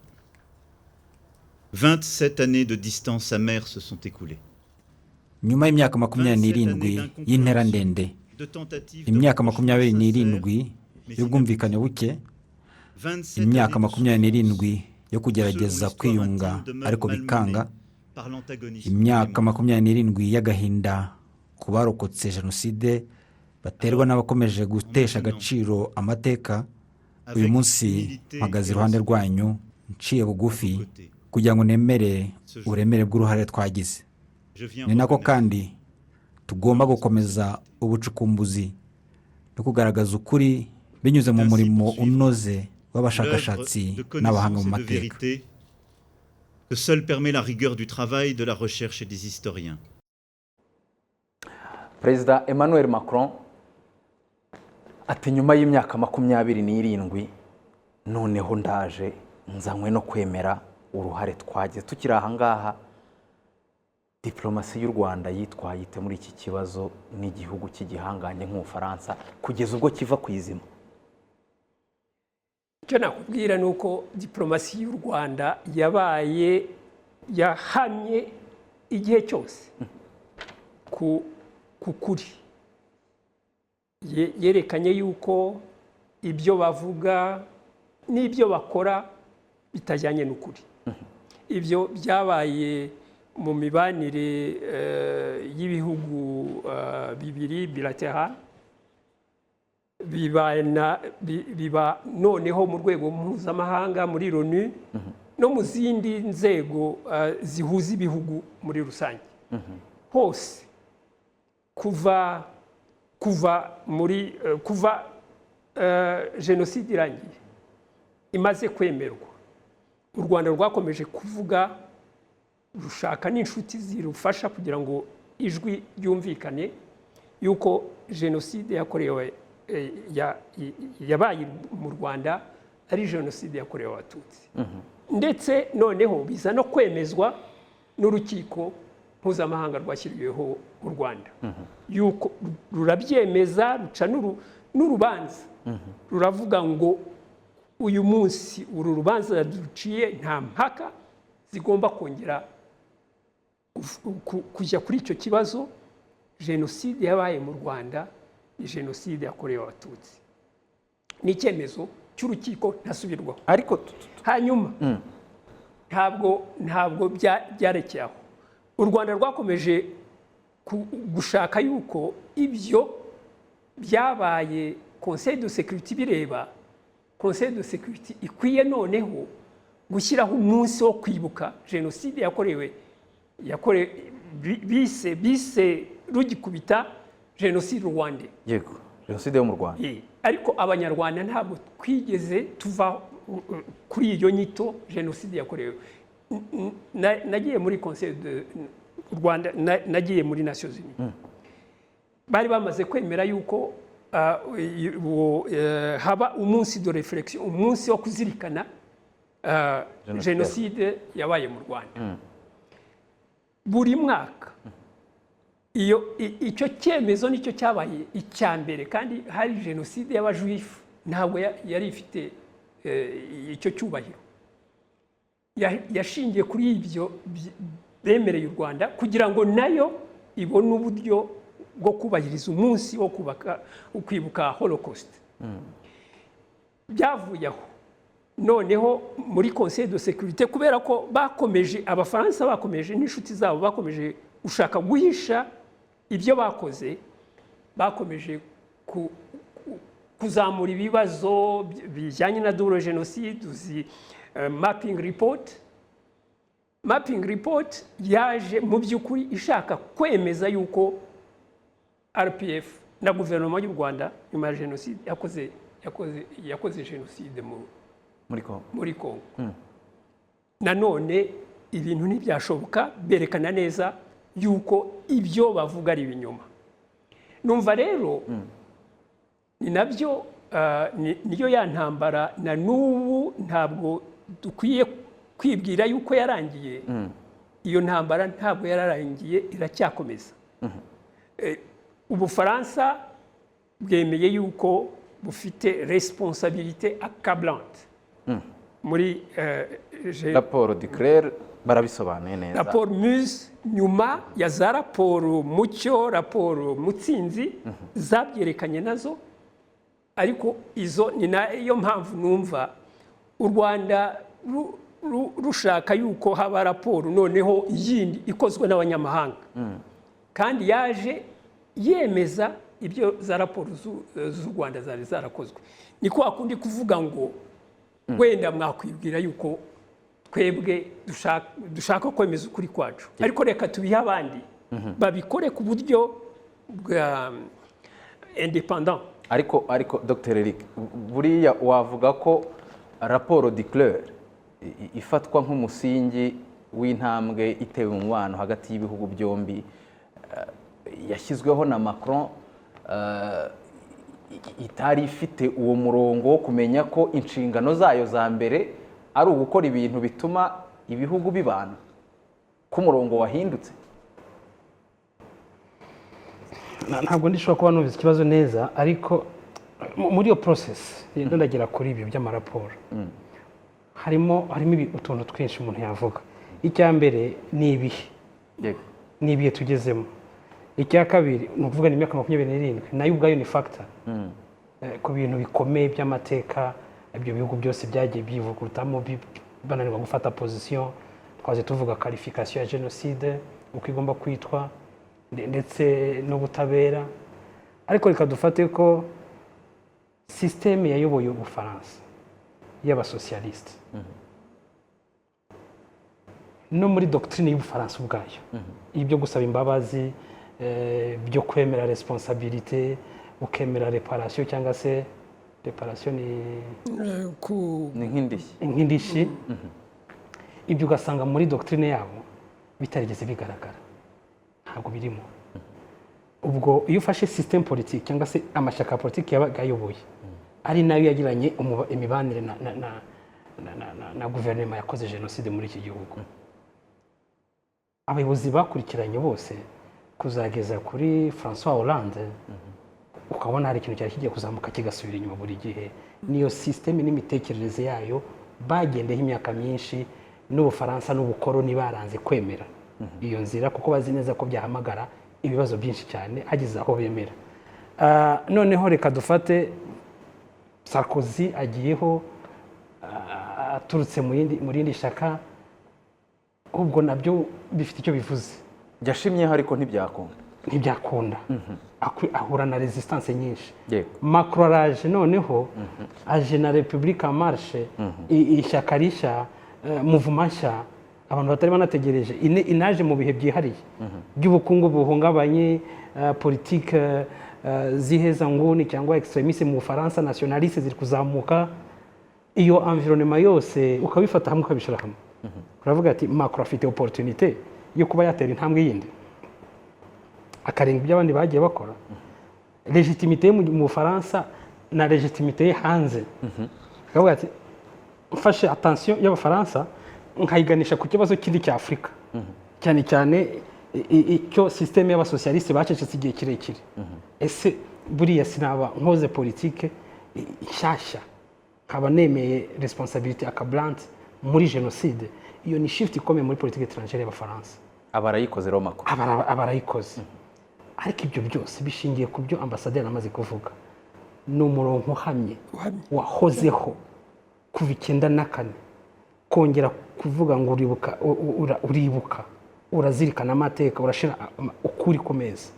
27 années de distance amère se sont écoulées. Nyuma y'imyaka 27 y'intera ndende, imyaka 27 y'ubwumvikane buke, imyaka 27 yo kugerageza kwiyunga ariko bikanga, imyaka 27 y'agahinda ku barokotse jenoside baterwa n'abakomeje gutesha agaciro amateka. Uyu munsi mpagaze iruhande rwanyu nciye bugufi kugira ngo nemere uremere bw'uruhare twagize. Ni nako kandi tugomba gukomeza ubucukumbuzi no kugaragaza ukuri binyuze mu murimo unoze w'abashakashatsi n'abahanga mu mateka. Que seul permet la rigueur du travail, de la recherche et des historiens. Perezida Emmanuel Macron ati nyuma y'imyaka 27 noneho ndaje nzanywe no kwemera uruhare twagize. Tukiri aha ngaha, diplomasi y'u Rwanda yitwaye ite muri iki kibazo n'igihugu cy'igihanganye nk'Ubufaransa kugeza ubwo kiva ku izima? icyo nakubwira ni uko diplomasi y'u Rwanda yahamye igihe cyose ku kuri. Yerekanye yuko ibyo bavuga n'ibyo bakora bitajyanye n'ukuri. Ibyo byabaye mu mibanire y'ibihugu bibiri bilateral, biba noneho mu rwego mpuzamahanga muri LONU no mu zindi nzego zihuza ibihugu muri rusange. Hose kuva jenoside irangiye imaze kwemerwa, u Rwanda rwakomeje kuvuga, rushaka n'inshuti zirufasha kugira ngo ijwi ryumvikane yuko jenoside yabaye mu Rwanda ari jenoside yakorewe abatutsi. Ndetse noneho biza no kwemezwa n'urukiko mpuzamahanga rwashyiriweho u Rwanda, yuko rurabyemeza, ruca n'urubanza, ruravuga ngo uyu munsi uru rubanza duciye nta mpaka zigomba kongera kujya kuri icyo kibazo. Jenoside yabaye mu Rwanda ni jenoside yakorewe abatutsi. Ni icyemezo cy'urukiko ntasubirwaho. Ariko hanyuma ntabwo byarekeye aho. U Rwanda rwakomeje gushaka yuko ibyo byabaye Conseil de Sécurité bireba, Conseil de Sécurité ikwiye noneho gushyiraho umunsi wo kwibuka jenoside yakorewe bise rugikubita jenoside Rwanda. Yego, jenoside yo mu Rwanda. Ariko abanyarwanda ntabwo twigeze tuva kuri iyo nyito jenoside yakorewe. Nagiye muri Conseil de Rwanda, nagiye muri Nations Unies. Bari bamaze kwemera yuko haba umunsi de réflexion, umunsi wo kuzirikana jenoside yabaye mu Rwanda. Buri mwaka icyo cyemezo nicyo cyabaye icya mbere, kandi hari jenoside y'abajuifu ntabwo yari ifite icyo cyubahiro. Yashingiye kuri ibyo bemereye u Rwanda kugira ngo nayo ibone uburyo bwo kubahiriza umunsi wo kwibuka Holocaust. Byavuye aho noneho muri Conseil de Sécurité, kubera ko Abafaransa bakomeje n'inshuti zabo bakomeje gushaka guhisha ibyo bakoze, bakomeje kuzamura ibibazo bijyanye na double génocide. Mapping report yaje mu by'ukuri ishaka kwemeza yuko RPF na guverinoma y'u Rwanda nyuma ya jenoside yakoze jenoside muri Kongo. Nanone ibintu ntibyashoboka, berekana neza yuko ibyo bavuga ari ibinyoma. Numva rero ni nabyo niyo ya ntambara na n'ubu ntabwo dukwiye kwibwira yuko yarangiye. Iyo ntambara ntabwo yararangiye, iracyakomeza. Ubufaransa bwemeye yuko bufite responsabilité accablante muri raporo Duclerc barabisobanuye neza. Raporo Muse nyuma ya za raporo Mucyo, raporo Mutsinzi zabyerekanye nazo, ariko izo ni nayo mpamvu numva u Rwanda rushaka yuko haba raporo noneho yindi ikozwe n'abanyamahanga, kandi yaje yemeza ibyo za raporo z'u Rwanda zari zarakozwe. Ni kwa kundi kuvuga ngo wenda mwakwibwira yuko twebwe dushaka kwemeza ukuri kwacu, ariko reka tubihe abandi babikore ku buryo bwa independant. Ariko Dr Eric, buriya wavuga ko raporo Duclerc ifatwa nk'umusingi w'intambwe itewe mu mubano hagati y'ibihugu byombi, yashyizweho na Macron, itari ifite uwo murongo wo kumenya ko inshingano zayo za mbere ari ugukora ibintu bituma ibihugu bibana, ko umurongo wahindutse? Ntabwo ndishobora kuba numvise ikibazo neza, ariko muri iyo process ndagera kuri ibyo by'amaraporo harimo utuntu twinshi umuntu yavuga. Icya mbere ni ibihe tugezemo. Icya kabiri ni ukuvuga ni imyaka 27 nayo ubwayo ni factor ku bintu bikomeye by'amateka ibyo bihugu byose byagiye byivugurutamo bananirwa gufata position. Twaje tuvuga qualification ya genocide uko igomba kwitwa ndetse n'ubutabera, ariko reka dufate ko systeme yayoboye Ubufaransa y'abasocialiste no muri doctrine y'Ubufaransa ubwayo ibyo gusaba imbabazi, byo kwemera responsabilité, ukemera reparation cyangwa se reparation ni nk'indishyi. Ibyo ugasanga muri doctrine yabo bitarigeze bigaragara, ntabwo birimo. Ubwo iyo ufashe system politique cyangwa se amashyaka politique yayoboye ari nayo yagiranye imibanire na guverinoma yakoze jenoside muri iki gihugu, abayobozi bakurikiranye bose kuzageza kuri François Hollande, ukabona hari ikintu cyari kigiye kuzamuka kigasubira inyuma buri gihe. Niyo systeme n'imitekerereze yayo bagendeho imyaka myinshi, n'Ubufaransa n'ubukoroni baranze kwemera iyo nzira, kuko bazi neza ko byahamagara ibibazo byinshi cyane hageze aho bemera. Noneho reka dufate Sarkozy agiyeho aturutse mu rindi shaka, ubwo nabyo bifite icyo bivuze. Yashimyeho ariko ntibyakunda. Ahura na resistance nyinshi. Macron araje noneho aje na Republique en Marche, ishyaka rishya, mouvement nshya abantu batari banategereje, inaje mu bihe byihariye by'ubukungu buhungabanye, politique ziheza nguni cyangwa extremisme mu Bufaransa, nationaliste ziri kuzamuka. Iyo environnement yose ukabifata hamwe ukabishira hamwe, uravuga ati Macron afite opportunité yo kuba yatera intambwe yindi akarenga ibyo abandi bagiye bakora. Legitimité mu Bufaransa na legitimité hanze, uravuga ati mfashe attention y'Abafaransa nkayiganisha ku kibazo kindi cya Afurika, cyane cyane icyo systeme y'abasocialiste bacecetse igihe kirekire. Ese buriya sinaba nkoze politique nshyashya nkaba nemeye responsabilité accablante muri jenoside? Iyo ni shift ikomeye muri politique étrangère y'Abafaransa. Abarayikoze rero Macron, abarayikoze. Ariko ibyo byose bishingiye ku byo ambasaderi amaze kuvuga. Ni umurongo uhamye wahozeho kuva 94, kongera kuvuga ngo uribuka urazirikana amateka, urashira ukuri komeza.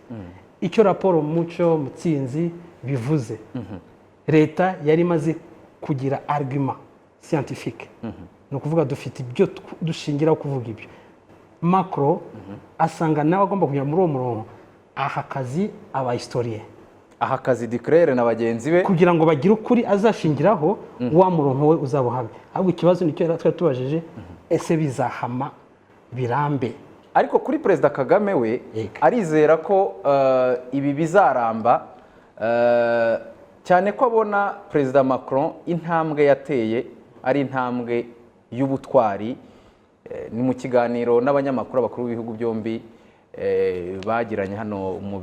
Icyo raporo Mucyo, Mutsinzi bivuze, leta yari maze kugira argument scientifique, no kuvuga dufite ibyo dushingiraho kuvuga ibyo. Macron asanga nawe agomba kugira muri uwo murongo aha kazi aba historien aha akazi Declare na bagenzi be kugira ngo bagire ukuri azashingiraho wa murongo we uzaba uhamye. Ahubwo ikibazo nicyo yari twari tubajije, ese bizahama birambe? ariko kuri Perezida Kagame we arizera ko ibi bizaramba, cyane ko abona Perezida Macron intambwe yateye ari intambwe y'ubutwari. Ni mu kiganiro n'abanyamakuru abakuru b'ibihugu byombi bagiranye hano mu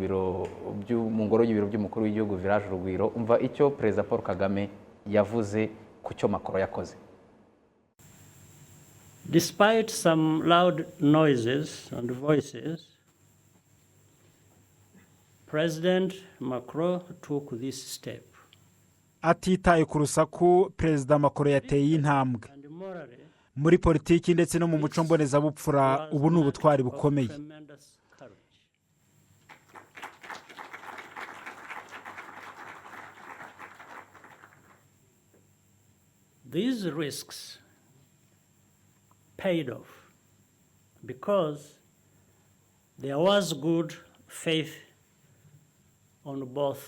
ngoro y'ibiro by'umukuru w'igihugu Village Urugwiro. Umva icyo Perezida Paul Kagame yavuze ku cyo Macron yakoze. Despite some loud noises and voices, President Macron took this step. Atitaye ku rusaku, Perezida Macron yateye intambwe muri politiki ndetse no mu muco mbonezabupfura. Ubu ni ubutwari bukomeye. These risks paid off because there was good faith on both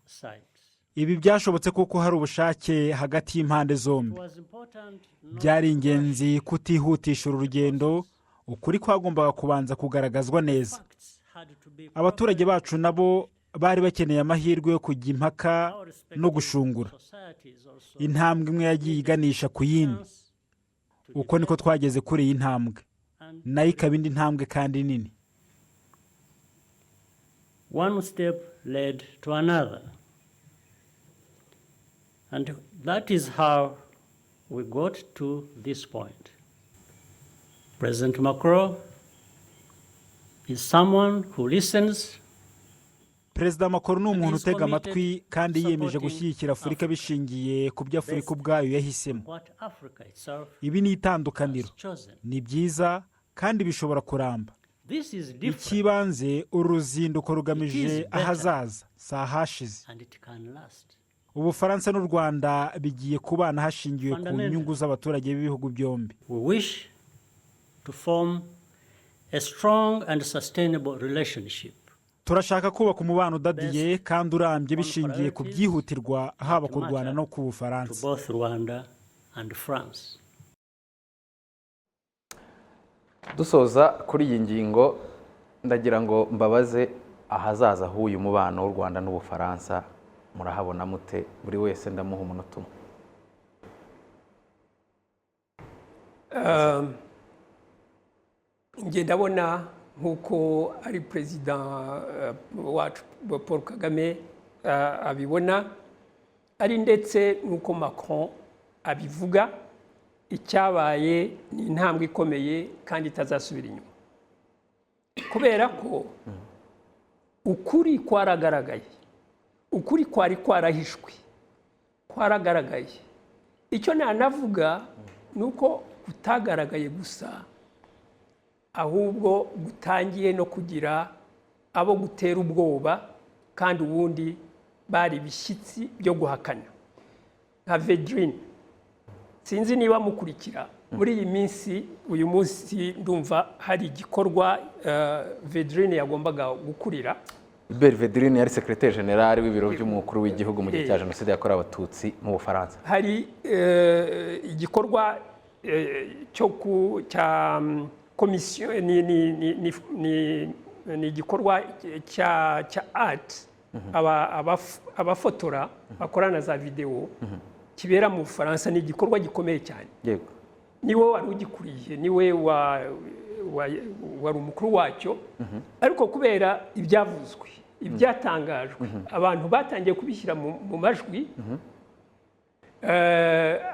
sides. Ibi byashobotse kuko hari ubushake hagati y'impande zombi. Byari ingenzi kutihutisha urugendo, ukuri kwagombaga kubanza kugaragazwa neza. Abaturage bacu nabo bari bakeneye amahirwe yo kujya impaka no gushungura. Intambwe imwe yagiye iganisha ku yindi. Uko niko twageze kuri iyi ntambwe, nayo ikaba indi ntambwe kandi nini. One step led to another. And that is how we got to this point. President Macron is someone who listens. Perezida Macron ni umuntu utega amatwi kandi yiyemeje gushyigikira Afurika bishingiye ku byo Afurika ubwayo yahisemo. Ibi ni itandukaniro, ni byiza kandi bishobora kuramba. Ikibanze uruzinduko rugamije ahazaza, si ahashize. Ubufaransa n'u Rwanda bigiye kubana hashingiwe ku nyungu z'abaturage b'ibihugu byombi. We wish to form a strong and sustainable relationship. Turashaka kubaka umubano udadiye kandi urambye bishingiye ku byihutirwa haba ku Rwanda no ku Bufaransa. Both Rwanda and France. Dusoza kuri iyi ngingo ndagira ngo mbabaze ahazaza h'uyu mubano w'u Rwanda n'Ubufaransa murahabona mute? Buri wese ndamuha umunota umwe. Nge ndabona nk'uko ari Perezida wacu Paul Kagame abibona, ari ndetse n'uko Macron abivuga, icyabaye ni intambwe ikomeye kandi itazasubira inyuma, kubera ko ukuri kwaragaragaye, ukuri kwari kwarahishwe kwaragaragaye. Icyo nanavuga ni uko kutagaragaye gusa, ahubwo gutangiye no kugira abo gutera ubwoba, kandi ubundi bari bishyitsi byo guhakana. Nka Védrine, sinzi niba mukurikira muri iyi minsi, uyu munsi ndumva hari igikorwa Védrine yagombaga gukurira. Hubert Védrine yari secrétaire général w'ibiro by'umukuru w'igihugu mu gihe cya Jenoside yakorewe Abatutsi mu Bufaransa. Hari igikorwa cya komisiyo, ni igikorwa cya art, abafotora bakorana za video, kibera mu Bufaransa. Ni igikorwa gikomeye cyane. Yego. Niwe wari ugikuriye, niwe wari umukuru wacyo. Ariko kubera ibyavuzwe, ibyatangajwe, abantu batangiye kubishyira mu majwi,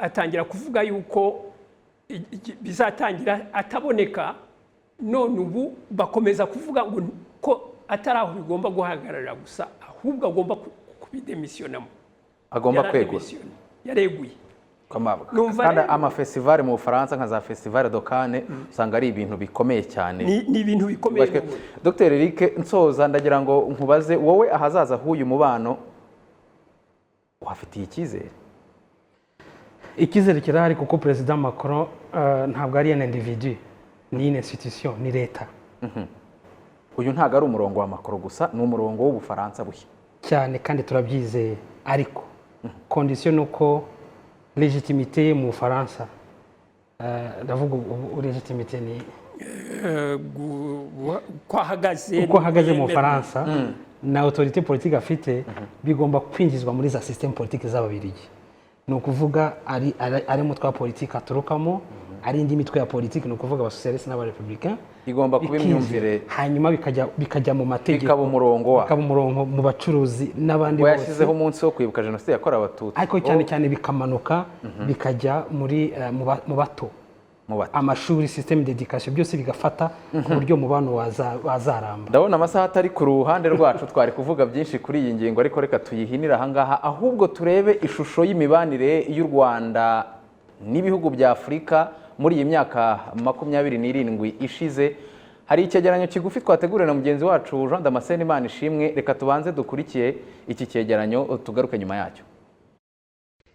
atangira kuvuga yuko bizatangira ataboneka. None ubu bakomeza kuvuga ngo ko atari aho bigomba guhagarara gusa, ahubwo agomba kubidemisionamo. Agomba kwegura. Yareguye. Kandi amafestivale mu Bufaransa nka za Festival de Cannes usanga ari ibintu bikomeye cyane. Ni ibintu bikomeye. Dr. Eric Nsoza, ndagira ngo nkubaze wowe ahazaza h'uyu mubano wafitiye icyizere? Icyizere kirahari kuko Perezida Macron ntabwo ari un individu, ni une institution, ni leta. Uyu ntabwo ari umurongo wa Macron gusa, ni umurongo w'Ubufaransa bushya. cyane kandi turabyizeye, ariko kondisiyo ni uko legitimite mu Bufaransa, ndavuga legitimite ni uko ahagaze mu Bufaransa na autorité politique afite bigomba kwinjizwa muri za système politique z'Ababiligi. Ni ukuvuga ari umutwe wa politiki aturukamo, ari indi mitwe ya politiki, ni ukuvuga abasosiyaliste n'abarepublicain, igomba kuba imyumvire, hanyuma bikajya mu mategeko, bikaba umurongo mu bacuruzi n'abandi bose. Yashyizeho umunsi wo kwibuka jenoside yakorewe Abatutsi, ariko cyane cyane bikamanuka bikajya muri mu bato, amashuri, système d'éducation, byose bigafata ku buryo mubano wazaramba. Ndabona amasaha atari ku ruhande rwacu, twari kuvuga byinshi kuri iyi ngingo, ariko reka tuyihinire ahangaha, ahubwo turebe ishusho y'imibanire y'u Rwanda n'ibihugu bya Afurika muri iyi myaka 27 ishize. Hari icyegeranyo kigufi twateguriwe na mugenzi wacu Jean Damascene Manishimwe, reka tubanze dukurikiye iki cyegeranyo tugaruke nyuma yacyo.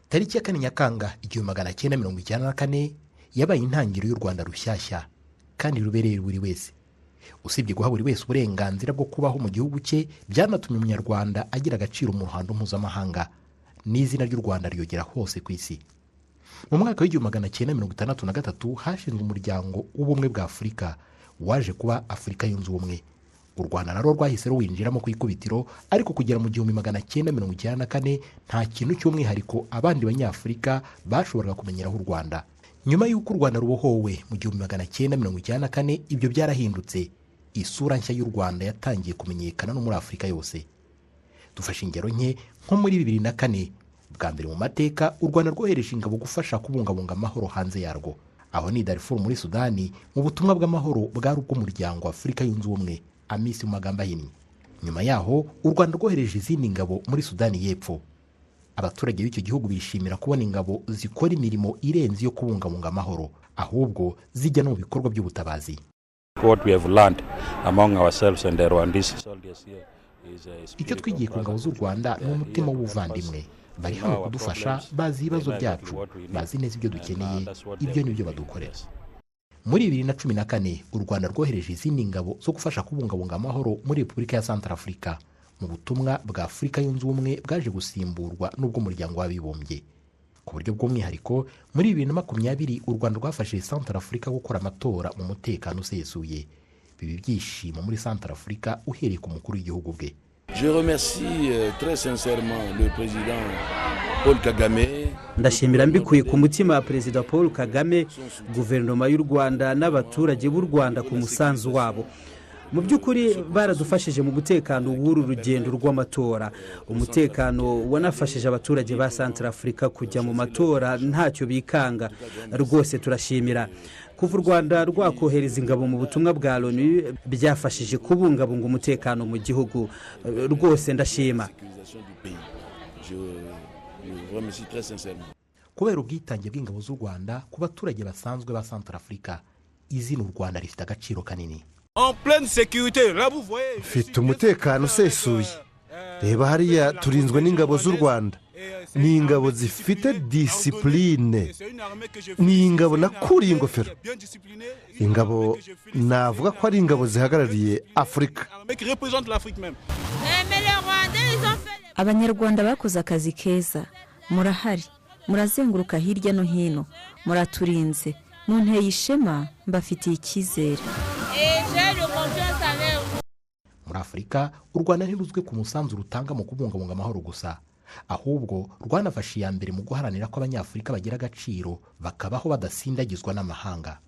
Tariki ya 4 Nyakanga 1994 yabaye intangiriro y'u Rwanda rushyashya kandi rubereye buri wese. Usibye guha buri wese uburenganzira bwo kubaho mu gihugu cye, byanatumye umunyarwanda agira agaciro mu ruhando mpuzamahanga, n'izina ry'u Rwanda riyogera hose ku isi. Mu mwaka w'1963 hashinzwe umuryango w'ubumwe bwa Afurika waje kuba Afurika yunze ubumwe. U Rwanda narwo rwahise ruwinjiramo ku ikubitiro, ariko kugera mu 1994 nta kintu cy'umwihariko abandi banyafurika bashoboraga kumenyeraho u Rwanda. Nyuma y'uko u Rwanda rubohowe mu 1994, ibyo byarahindutse. Isura nshya y'u Rwanda yatangiye kumenyekana no muri Afurika yose. Dufashe ingero nke, nko muri 2004 bwa mbere mu mateka u Rwanda rwohereje ingabo gufasha kubungabunga amahoro hanze yarwo. Aho ni Darfur muri Sudani, mu butumwa bw'amahoro bwari ubw'umuryango wa Afurika yunze ubumwe, AMIS mu magambo ahinnye. Nyuma yaho u Rwanda rwohereje izindi ngabo muri Sudani y'Epfo. Abaturage b'icyo gihugu bishimira kubona ingabo zikora imirimo irenze yo kubungabunga amahoro, ahubwo zijya no mu bikorwa by'ubutabazi. Icyo twigiye ku ngabo z'u Rwanda ni umutima w'ubuvandimwe. Bari hano kudufasha, bazi ibibazo byacu, bazi neza ibyo dukeneye, ibyo nibyo badukorera. Muri 2014 u Rwanda rwohereje izindi ngabo zo gufasha kubungabunga amahoro muri Repubulika ya Centrafrica, mu butumwa bwa Afurika yunze ubumwe bwaje gusimburwa n'ubw'umuryango w'abibumbye. Ku buryo bw'umwihariko muri 2020 u Rwanda rwafashije Centrafrica gukora amatora mu mutekano usesuye. Bibi byishimo muri Centrafrica uhereye ku mukuru w'igihugu bwe. Je remercie très sincèrement le président Paul Kagame. Ndashimira mbikuye ku mutima wa Perezida Paul Kagame, guverinoma y'u Rwanda n'abaturage b'u Rwanda ku musanzu wabo. Mu by'ukuri baradufashije mu mutekano w'uru rugendo rw'amatora. Umutekano wanafashije abaturage ba Centrafrica kujya mu matora ntacyo bikanga. Rwose turashimira. Kuva u Rwanda rwakohereza ingabo mu butumwa bwa Loni byafashije kubungabunga umutekano mu gihugu. Rwose ndashima. Kubera ubwitange bw'ingabo z'u Rwanda ku baturage basanzwe ba Centrafrica, izina u Rwanda rifite agaciro kanini. Mfite umutekano usesuye. Reba hariya turinzwe n'ingabo z'u Rwanda. Ni ingabo zifite disipline. Ni ingabo nakuriye ingofero. Ingabo navuga ko ari ingabo zihagarariye Afurika. Abanyarwanda bakoze akazi keza. Murahari, murazenguruka hirya no hino, muraturinze, munteye ishema, mbafitiye icyizere. Muri Afurika u Rwanda ntiruzwe ku musanzu rutanga mu kubungabunga amahoro gusa, ahubwo rwanafashe iya mbere mu guharanira ko abanyafurika bagira agaciro bakabaho badasindagizwa n'amahanga.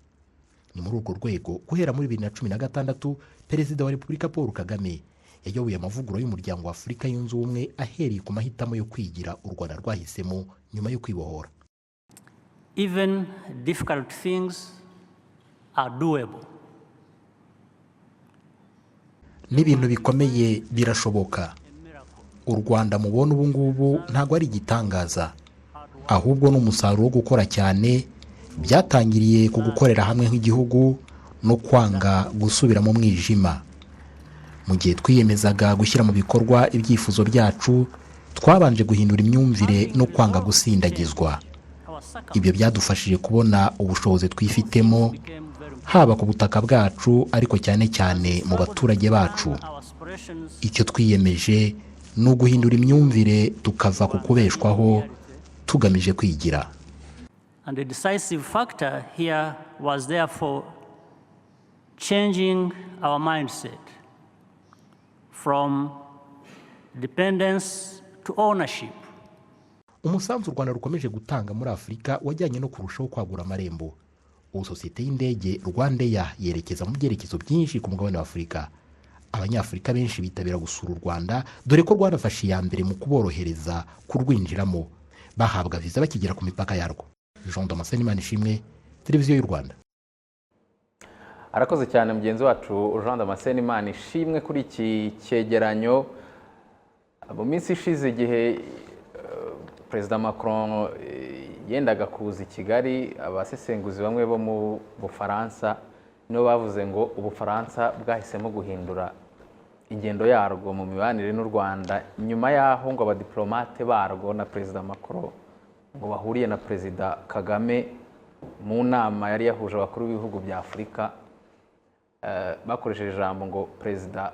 Ni muri urwo rwego guhera muri 2016 Perezida wa Repubulika Paul Kagame yayoboye amavugurura y'umuryango wa Afurika yunze ubumwe ahereye ku mahitamo yo kwigira u Rwanda rwahisemo nyuma yo kwibohora. Even difficult things are doable. N'ibintu bikomeye birashoboka. U Rwanda mubona ubu ngubu ntabwo ari igitangaza, ahubwo n'umusaruro wo gukora cyane byatangiriye ku gukorera hamwe nk'igihugu no kwanga gusubira mu mwijima. Mu gihe twiyemezaga gushyira mu bikorwa ibyifuzo byacu, twabanje guhindura imyumvire no kwanga gusindagizwa. Ibyo byadufashije kubona ubushobozi twifitemo, haba ku butaka bwacu ariko cyane cyane mu baturage bacu. Icyo twiyemeje ni uguhindura imyumvire tukava ku kubeshwaho tugamije kwigira. And the decisive factor here was therefore changing our mindset from dependence to ownership. Umusanzu u Rwanda rukomeje gutanga muri Afurika wajyanye no kurushaho kwagura amarembo. Ubu sosiyete y'indege Rwandair yerekeza mu byerekezo byinshi ku mugabane wa Afurika. Abanyafurika benshi bitabira gusura u Rwanda dore ko rwanafashe iya mbere mu kuborohereza kurwinjiramo bahabwa viza bakigera ku mipaka yarwo. Jean Damascene Manishimwe, Televiziyo y'u Rwanda. Arakoze cyane mugenzi wacu Jean Damascene Manishimwe kuri iki cyegeranyo. Mu minsi ishize igihe Perezida Macron yendaga kuza i Kigali, abasesenguzi bamwe bo mu Bufaransa nibo bavuze ngo Ubufaransa bwahisemo guhindura ingendo yarwo mu mibanire n'u Rwanda nyuma yaho ngo abadiplomate barwo na Perezida Macron ngo bahuriye na Perezida Kagame mu nama yari yahuje abakuru b'ibihugu bya Afurika, bakoresheje ijambo ngo Perezida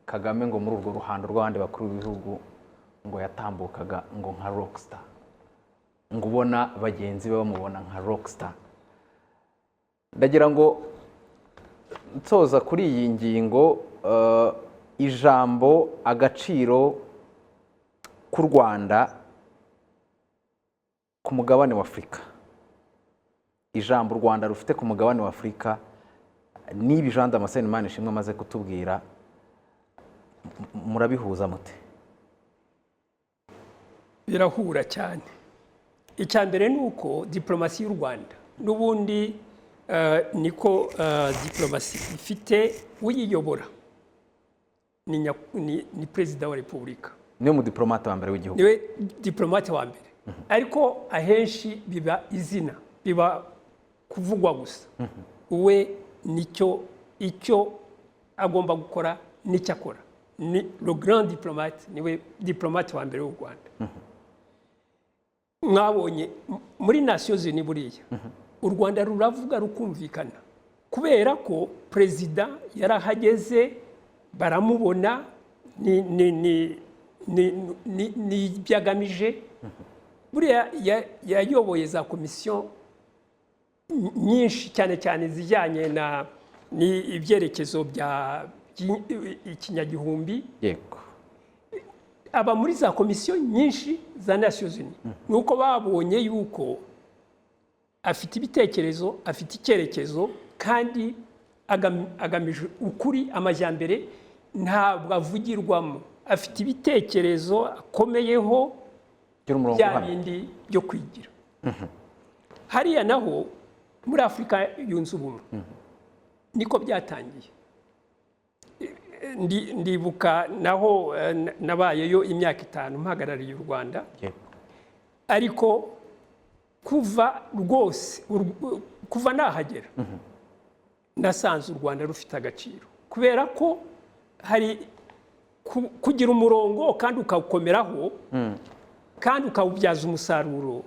Kagame ngo muri urwo ruhando rw'abandi bakuru b'ibihugu ngo yatambukaga ngo nka rockstar, ngo ubona bagenzi be bamubona nka rockstar. Ndagira ngo nsoza kuri iyi ngingo, ijambo agaciro k'u Rwanda ku mugabane wa Afurika, ijambo u Rwanda rufite ku mugabane wa Afurika n'ibi Jean Damascene Manishimwe amaze kutubwira, murabihuza mute? Birahura cyane. Icya mbere ni uko diplomasi y'u Rwanda n'ubundi niko diplomasi ifite uyiyobora ni Perezida wa Repubulika, niwe mu diplomate wa mbere w'igihugu, niwe diplomate wa mbere. Ariko ahenshi biba izina, biba kuvugwa gusa. We icyo agomba gukora n'icyo akora, ni le grand diplomate, niwe diplomate wa mbere w'u Rwanda. Mwabonye muri Nations Unies buriya u Rwanda ruravuga rukumvikana kubera ko Perezida yarahageze, baramubona ni byagamije. Buriya yayoboye za komisiyo nyinshi cyane cyane zijyanye ni ibyerekezo bya ikinyagihumbi. Yego. Aba muri za komisiyo nyinshi za Nations Unies nuko babonye yuko afite ibitekerezo, afite icyerekezo kandi agamije ukuri, amajyambere ntabwo avugirwamo, afite ibitekerezo akomeyeho bya bindi byo kwigira. Hariya naho muri Afurika yunze ubumwe niko byatangiye. Ndibuka naho nabayeyo imyaka 5 mpagarariye u Rwanda, ariko kuva nahagera nasanze u Rwanda rufite agaciro kubera ko hari kugira umurongo kandi ukawukomeraho kandi ukawubyaza umusaruro,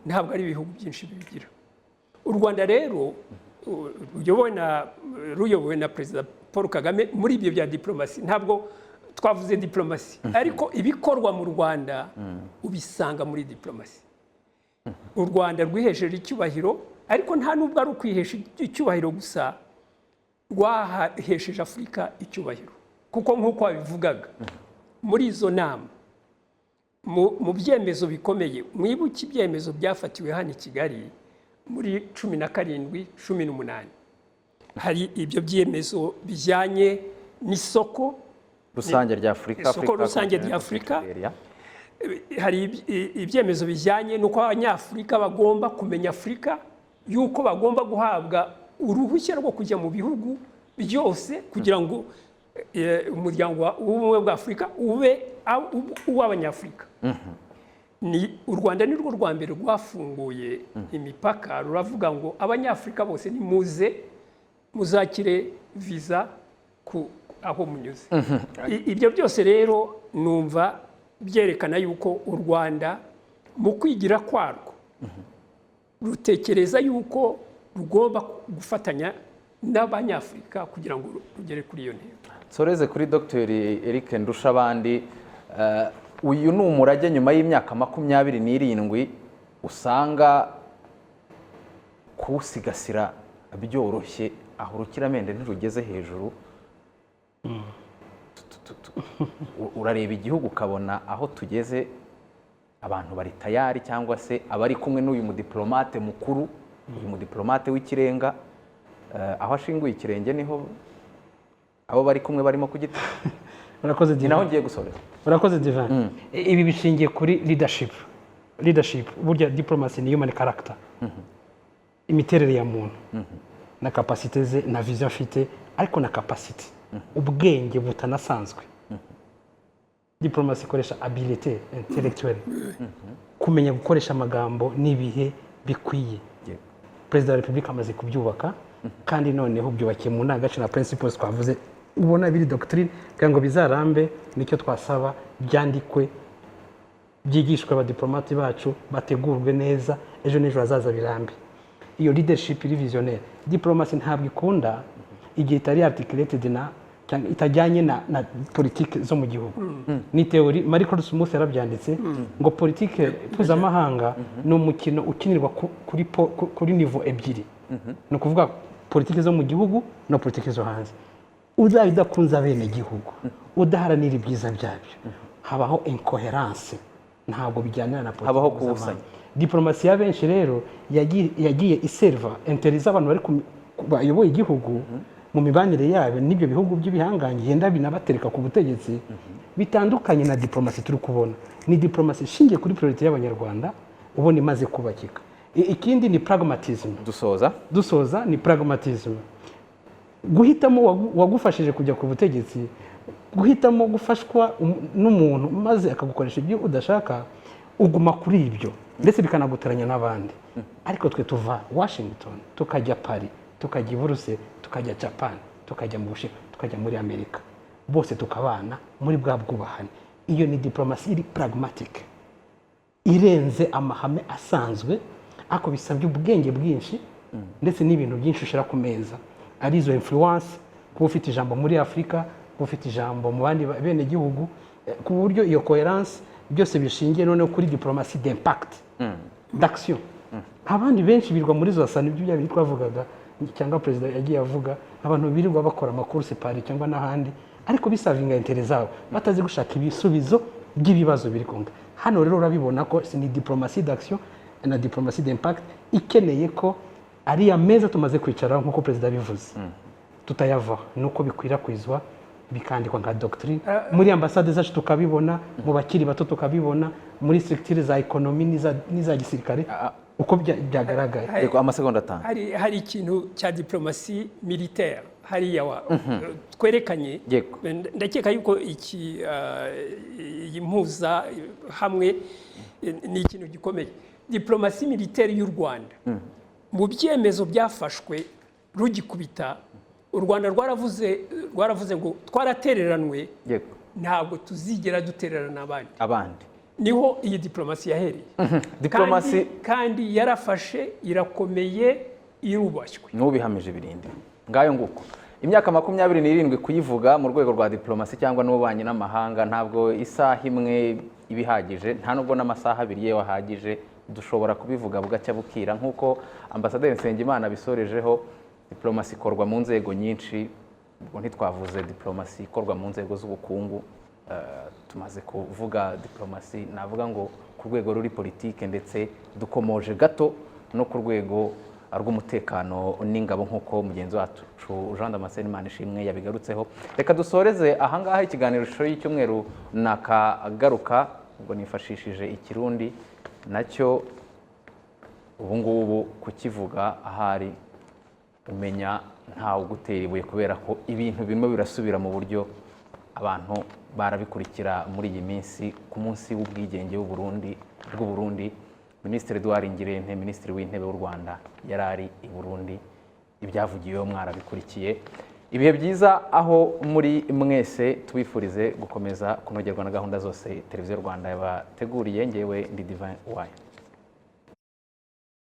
ntabwo ari ibihugu byinshi bibigira. U Rwanda rero ruyobowe na Perezida Paul Kagame muri ibyo bya diplomasi. Ntabwo twavuze diplomasi, ariko ibikorwa mu Rwanda ubisanga muri diplomasi. U Rwanda rwihesheje icyubahiro, ariko nta nubwo ari ukwihesha icyubahiro gusa, rwahesheje Afurika icyubahiro, kuko nk'uko wabivugaga muri izo nama mu byemezo bikomeye. Mwibuke ibyemezo byafatiwe hano i Kigali muri 17, 18. Hari ibyo byemezo bijyanye n'isoko rusange rya Afurika, isoko rusange rya Afurika. Hari ibyemezo bijyanye n'uko abanyafurika bagomba kumenya Afurika, yuko bagomba guhabwa uruhushya rwo kujya mu bihugu byose kugira ngo umuryango w'ubumwe bwa Afurika ube uw'abanyafurika. U Rwanda ni rwo rwa mbere rwafunguye imipaka, ruravuga ngo abanyafurika bose nimuze muzakire viza aho munyuze. Ibyo byose rero numva byerekana yuko u Rwanda mu kwigira kwarwo rutekereza yuko rugomba gufatanya n'abanyafurika kugira ngo rugere kuri iyo ntego. Soreze kuri Dr. Eric Ndushabandi, uyu ni umurage nyuma y'imyaka 27 usanga kuwusigasira byoroshye, aho urukiramende ntirugeze hejuru. Urareba igihugu ukabona aho tugeze, abantu bari tayari cyangwa se abari kumwe n'uyu mudiplomate mukuru, uyu mudiplomate w'ikirenga, aho ashinguye ikirenge niho abo bari kumwe barimo kugita. Urakoze Divin, naho ngiye gusoreza. Urakoze Divin. Ibi bishingiye kuri leadership. Burya diplomasi ni human character. Imiterere ya muntu na capacité ze na vision afite, ariko na capacity, ubwenge butanasanzwe. Diplomasi ikoresha abilité intellectuelle, kumenya gukoresha amagambo n'ibihe bikwiye. Perezida wa Repubulika amaze kubyubaka, kandi noneho byubakiye mu ndangagaciro na principles twavuze, ubona biri doctrine, kugira ngo bizarambe. Nicyo twasaba, byandikwe, byigishwe abadiplomate bacu, bategurwe neza, ejo n'ejo hazaza birambe. Iyo leadership iri visionnaire. Diplomasi ntabwo ikunda igihe itari articulated na cyangwa itajyanye na politike zo mu gihugu. Ni teori Marie Claude Smith yarabyanditse ngo politike mpuzamahanga ni umukino ukinirwa kuri niveau ebyiri. Ni ukuvuga politike zo mu gihugu na politike zo hanze. Uzaba udakunze abene gihugu, udaharanira ibyiza byabyo, habaho incoherence, ntabwo bijyanira na politike, habaho kuwusanya. Diplomasi ya benshi rero yagiye iserva interiza abantu bari bayoboye igihugu mu mibanire yabo n'ibyo bihugu by'ibihangange, yenda binabatereka ku butegetsi, bitandukanye na diplomasi turi kubona. Ni diplomasi ishingiye kuri priority y'Abanyarwanda, ubona imaze kubakika. Ikindi ni pragmatism. Dusoza ni pragmatism. Guhitamo wagufashije kujya ku butegetsi, guhitamo gufashwa n'umuntu maze akagukoresha ibyo udashaka, uguma kuri ibyo ndetse bikanaguteranya n'abandi. Ariko twe tuva Washington tukajya Paris, tukajya i Buruseli, tukajya Japan, tukajya mu Bushinwa, tukajya muri Amerika, bose tukabana muri bwa bwubahane. Iyo ni diplomasi iri pragmatic, irenze amahame asanzwe, ako bisabye ubwenge bwinshi ndetse n'ibintu byinshi ushira ku meza, ari izo influence, kuba ufite ijambo muri Afurika, kuba ufite ijambo mu bandi bene gihugu, ku buryo iyo coherence byose bishingiye noneho kuri diplomasi d'impact, d'action. Abandi benshi birwa muri zo sana ibyo byabiri twavugaga, cyangwa perezida yagiye avuga, abantu birirwa bakora amakurse Paris cyangwa n'ahandi, ariko bisavinga intérêt zabo, batazi gushaka ibisubizo by'ibibazo biri konga. Hano rero urabibona ko ni diplomasi d'action na diplomasi d'impact, ikeneye ko ari ameza tumaze kwicaraho nk'uko perezida bivuze, tutayava nuko bikwirakwizwa, bikandikwa nka doctrine muri ambasade zacu, tukabibona mu bakiri bato, tukabibona muri structure za economy n'iza gisirikare, uko byagaragaye. Yego, amasegonda 5. Hari ikintu cya diplomasi militaire hariya twerekanye. Ndakeka yuko iyi mpuza hamwe ni ikintu gikomeye. Diplomasi militaire y'u Rwanda, mu byemezo byafashwe rugikubita, u Rwanda rwaravuze ngo twaratereranwe, ntabwo tuzigera dutererana abandi. Niho iyi diplomasi yahereye. Diplomasi kandi yarafashe, irakomeye, irubashywe. N'ubihamije birinde. Ngayo nguko. Imyaka 27 kuyivuga mu rwego rwa diplomasi cyangwa n'ububanyi n'amahanga, ntabwo isaha imwe ibihagije, nta nubwo n'amasaha abiri ye wahagije. Dushobora kubivuga bugacya bukira, nk'uko Ambasaderi Nsengimana bisorejeho. Diplomasi ikorwa mu nzego nyinshi, ubwo ntitwavuze diplomasi ikorwa mu nzego z'ubukungu, tumaze kuvuga diplomasi navuga ngo ku rwego ruri politike, ndetse dukomoje gato no ku rwego rw'umutekano n'ingabo, nk'uko mugenzi wacu Jean Damascene Manishimwe yabigarutseho. Reka dusoreze ahangaha ikiganiro y'icyumweru nakagaruka, ubwo nifashishije ikirundi nacyo ubu ngubu kukivuga ahari umenya ntawe ugutera ibuye, kubera ko ibintu birimo birasubira mu buryo abantu barabikurikira muri iyi minsi. Ku munsi w'ubwigenge bw'u Burundi, Minisitiri Edouard Ngirente, Minisitiri w'Intebe w'u Rwanda, yarari i Burundi. Ibyavugiweho mwarabikurikiye. Ibihe byiza aho muri mwese, tubifurize gukomeza kunogerwa na gahunda zose Televiziyo Rwanda yabateguriye. Ngewe ndi Divin Uwayo.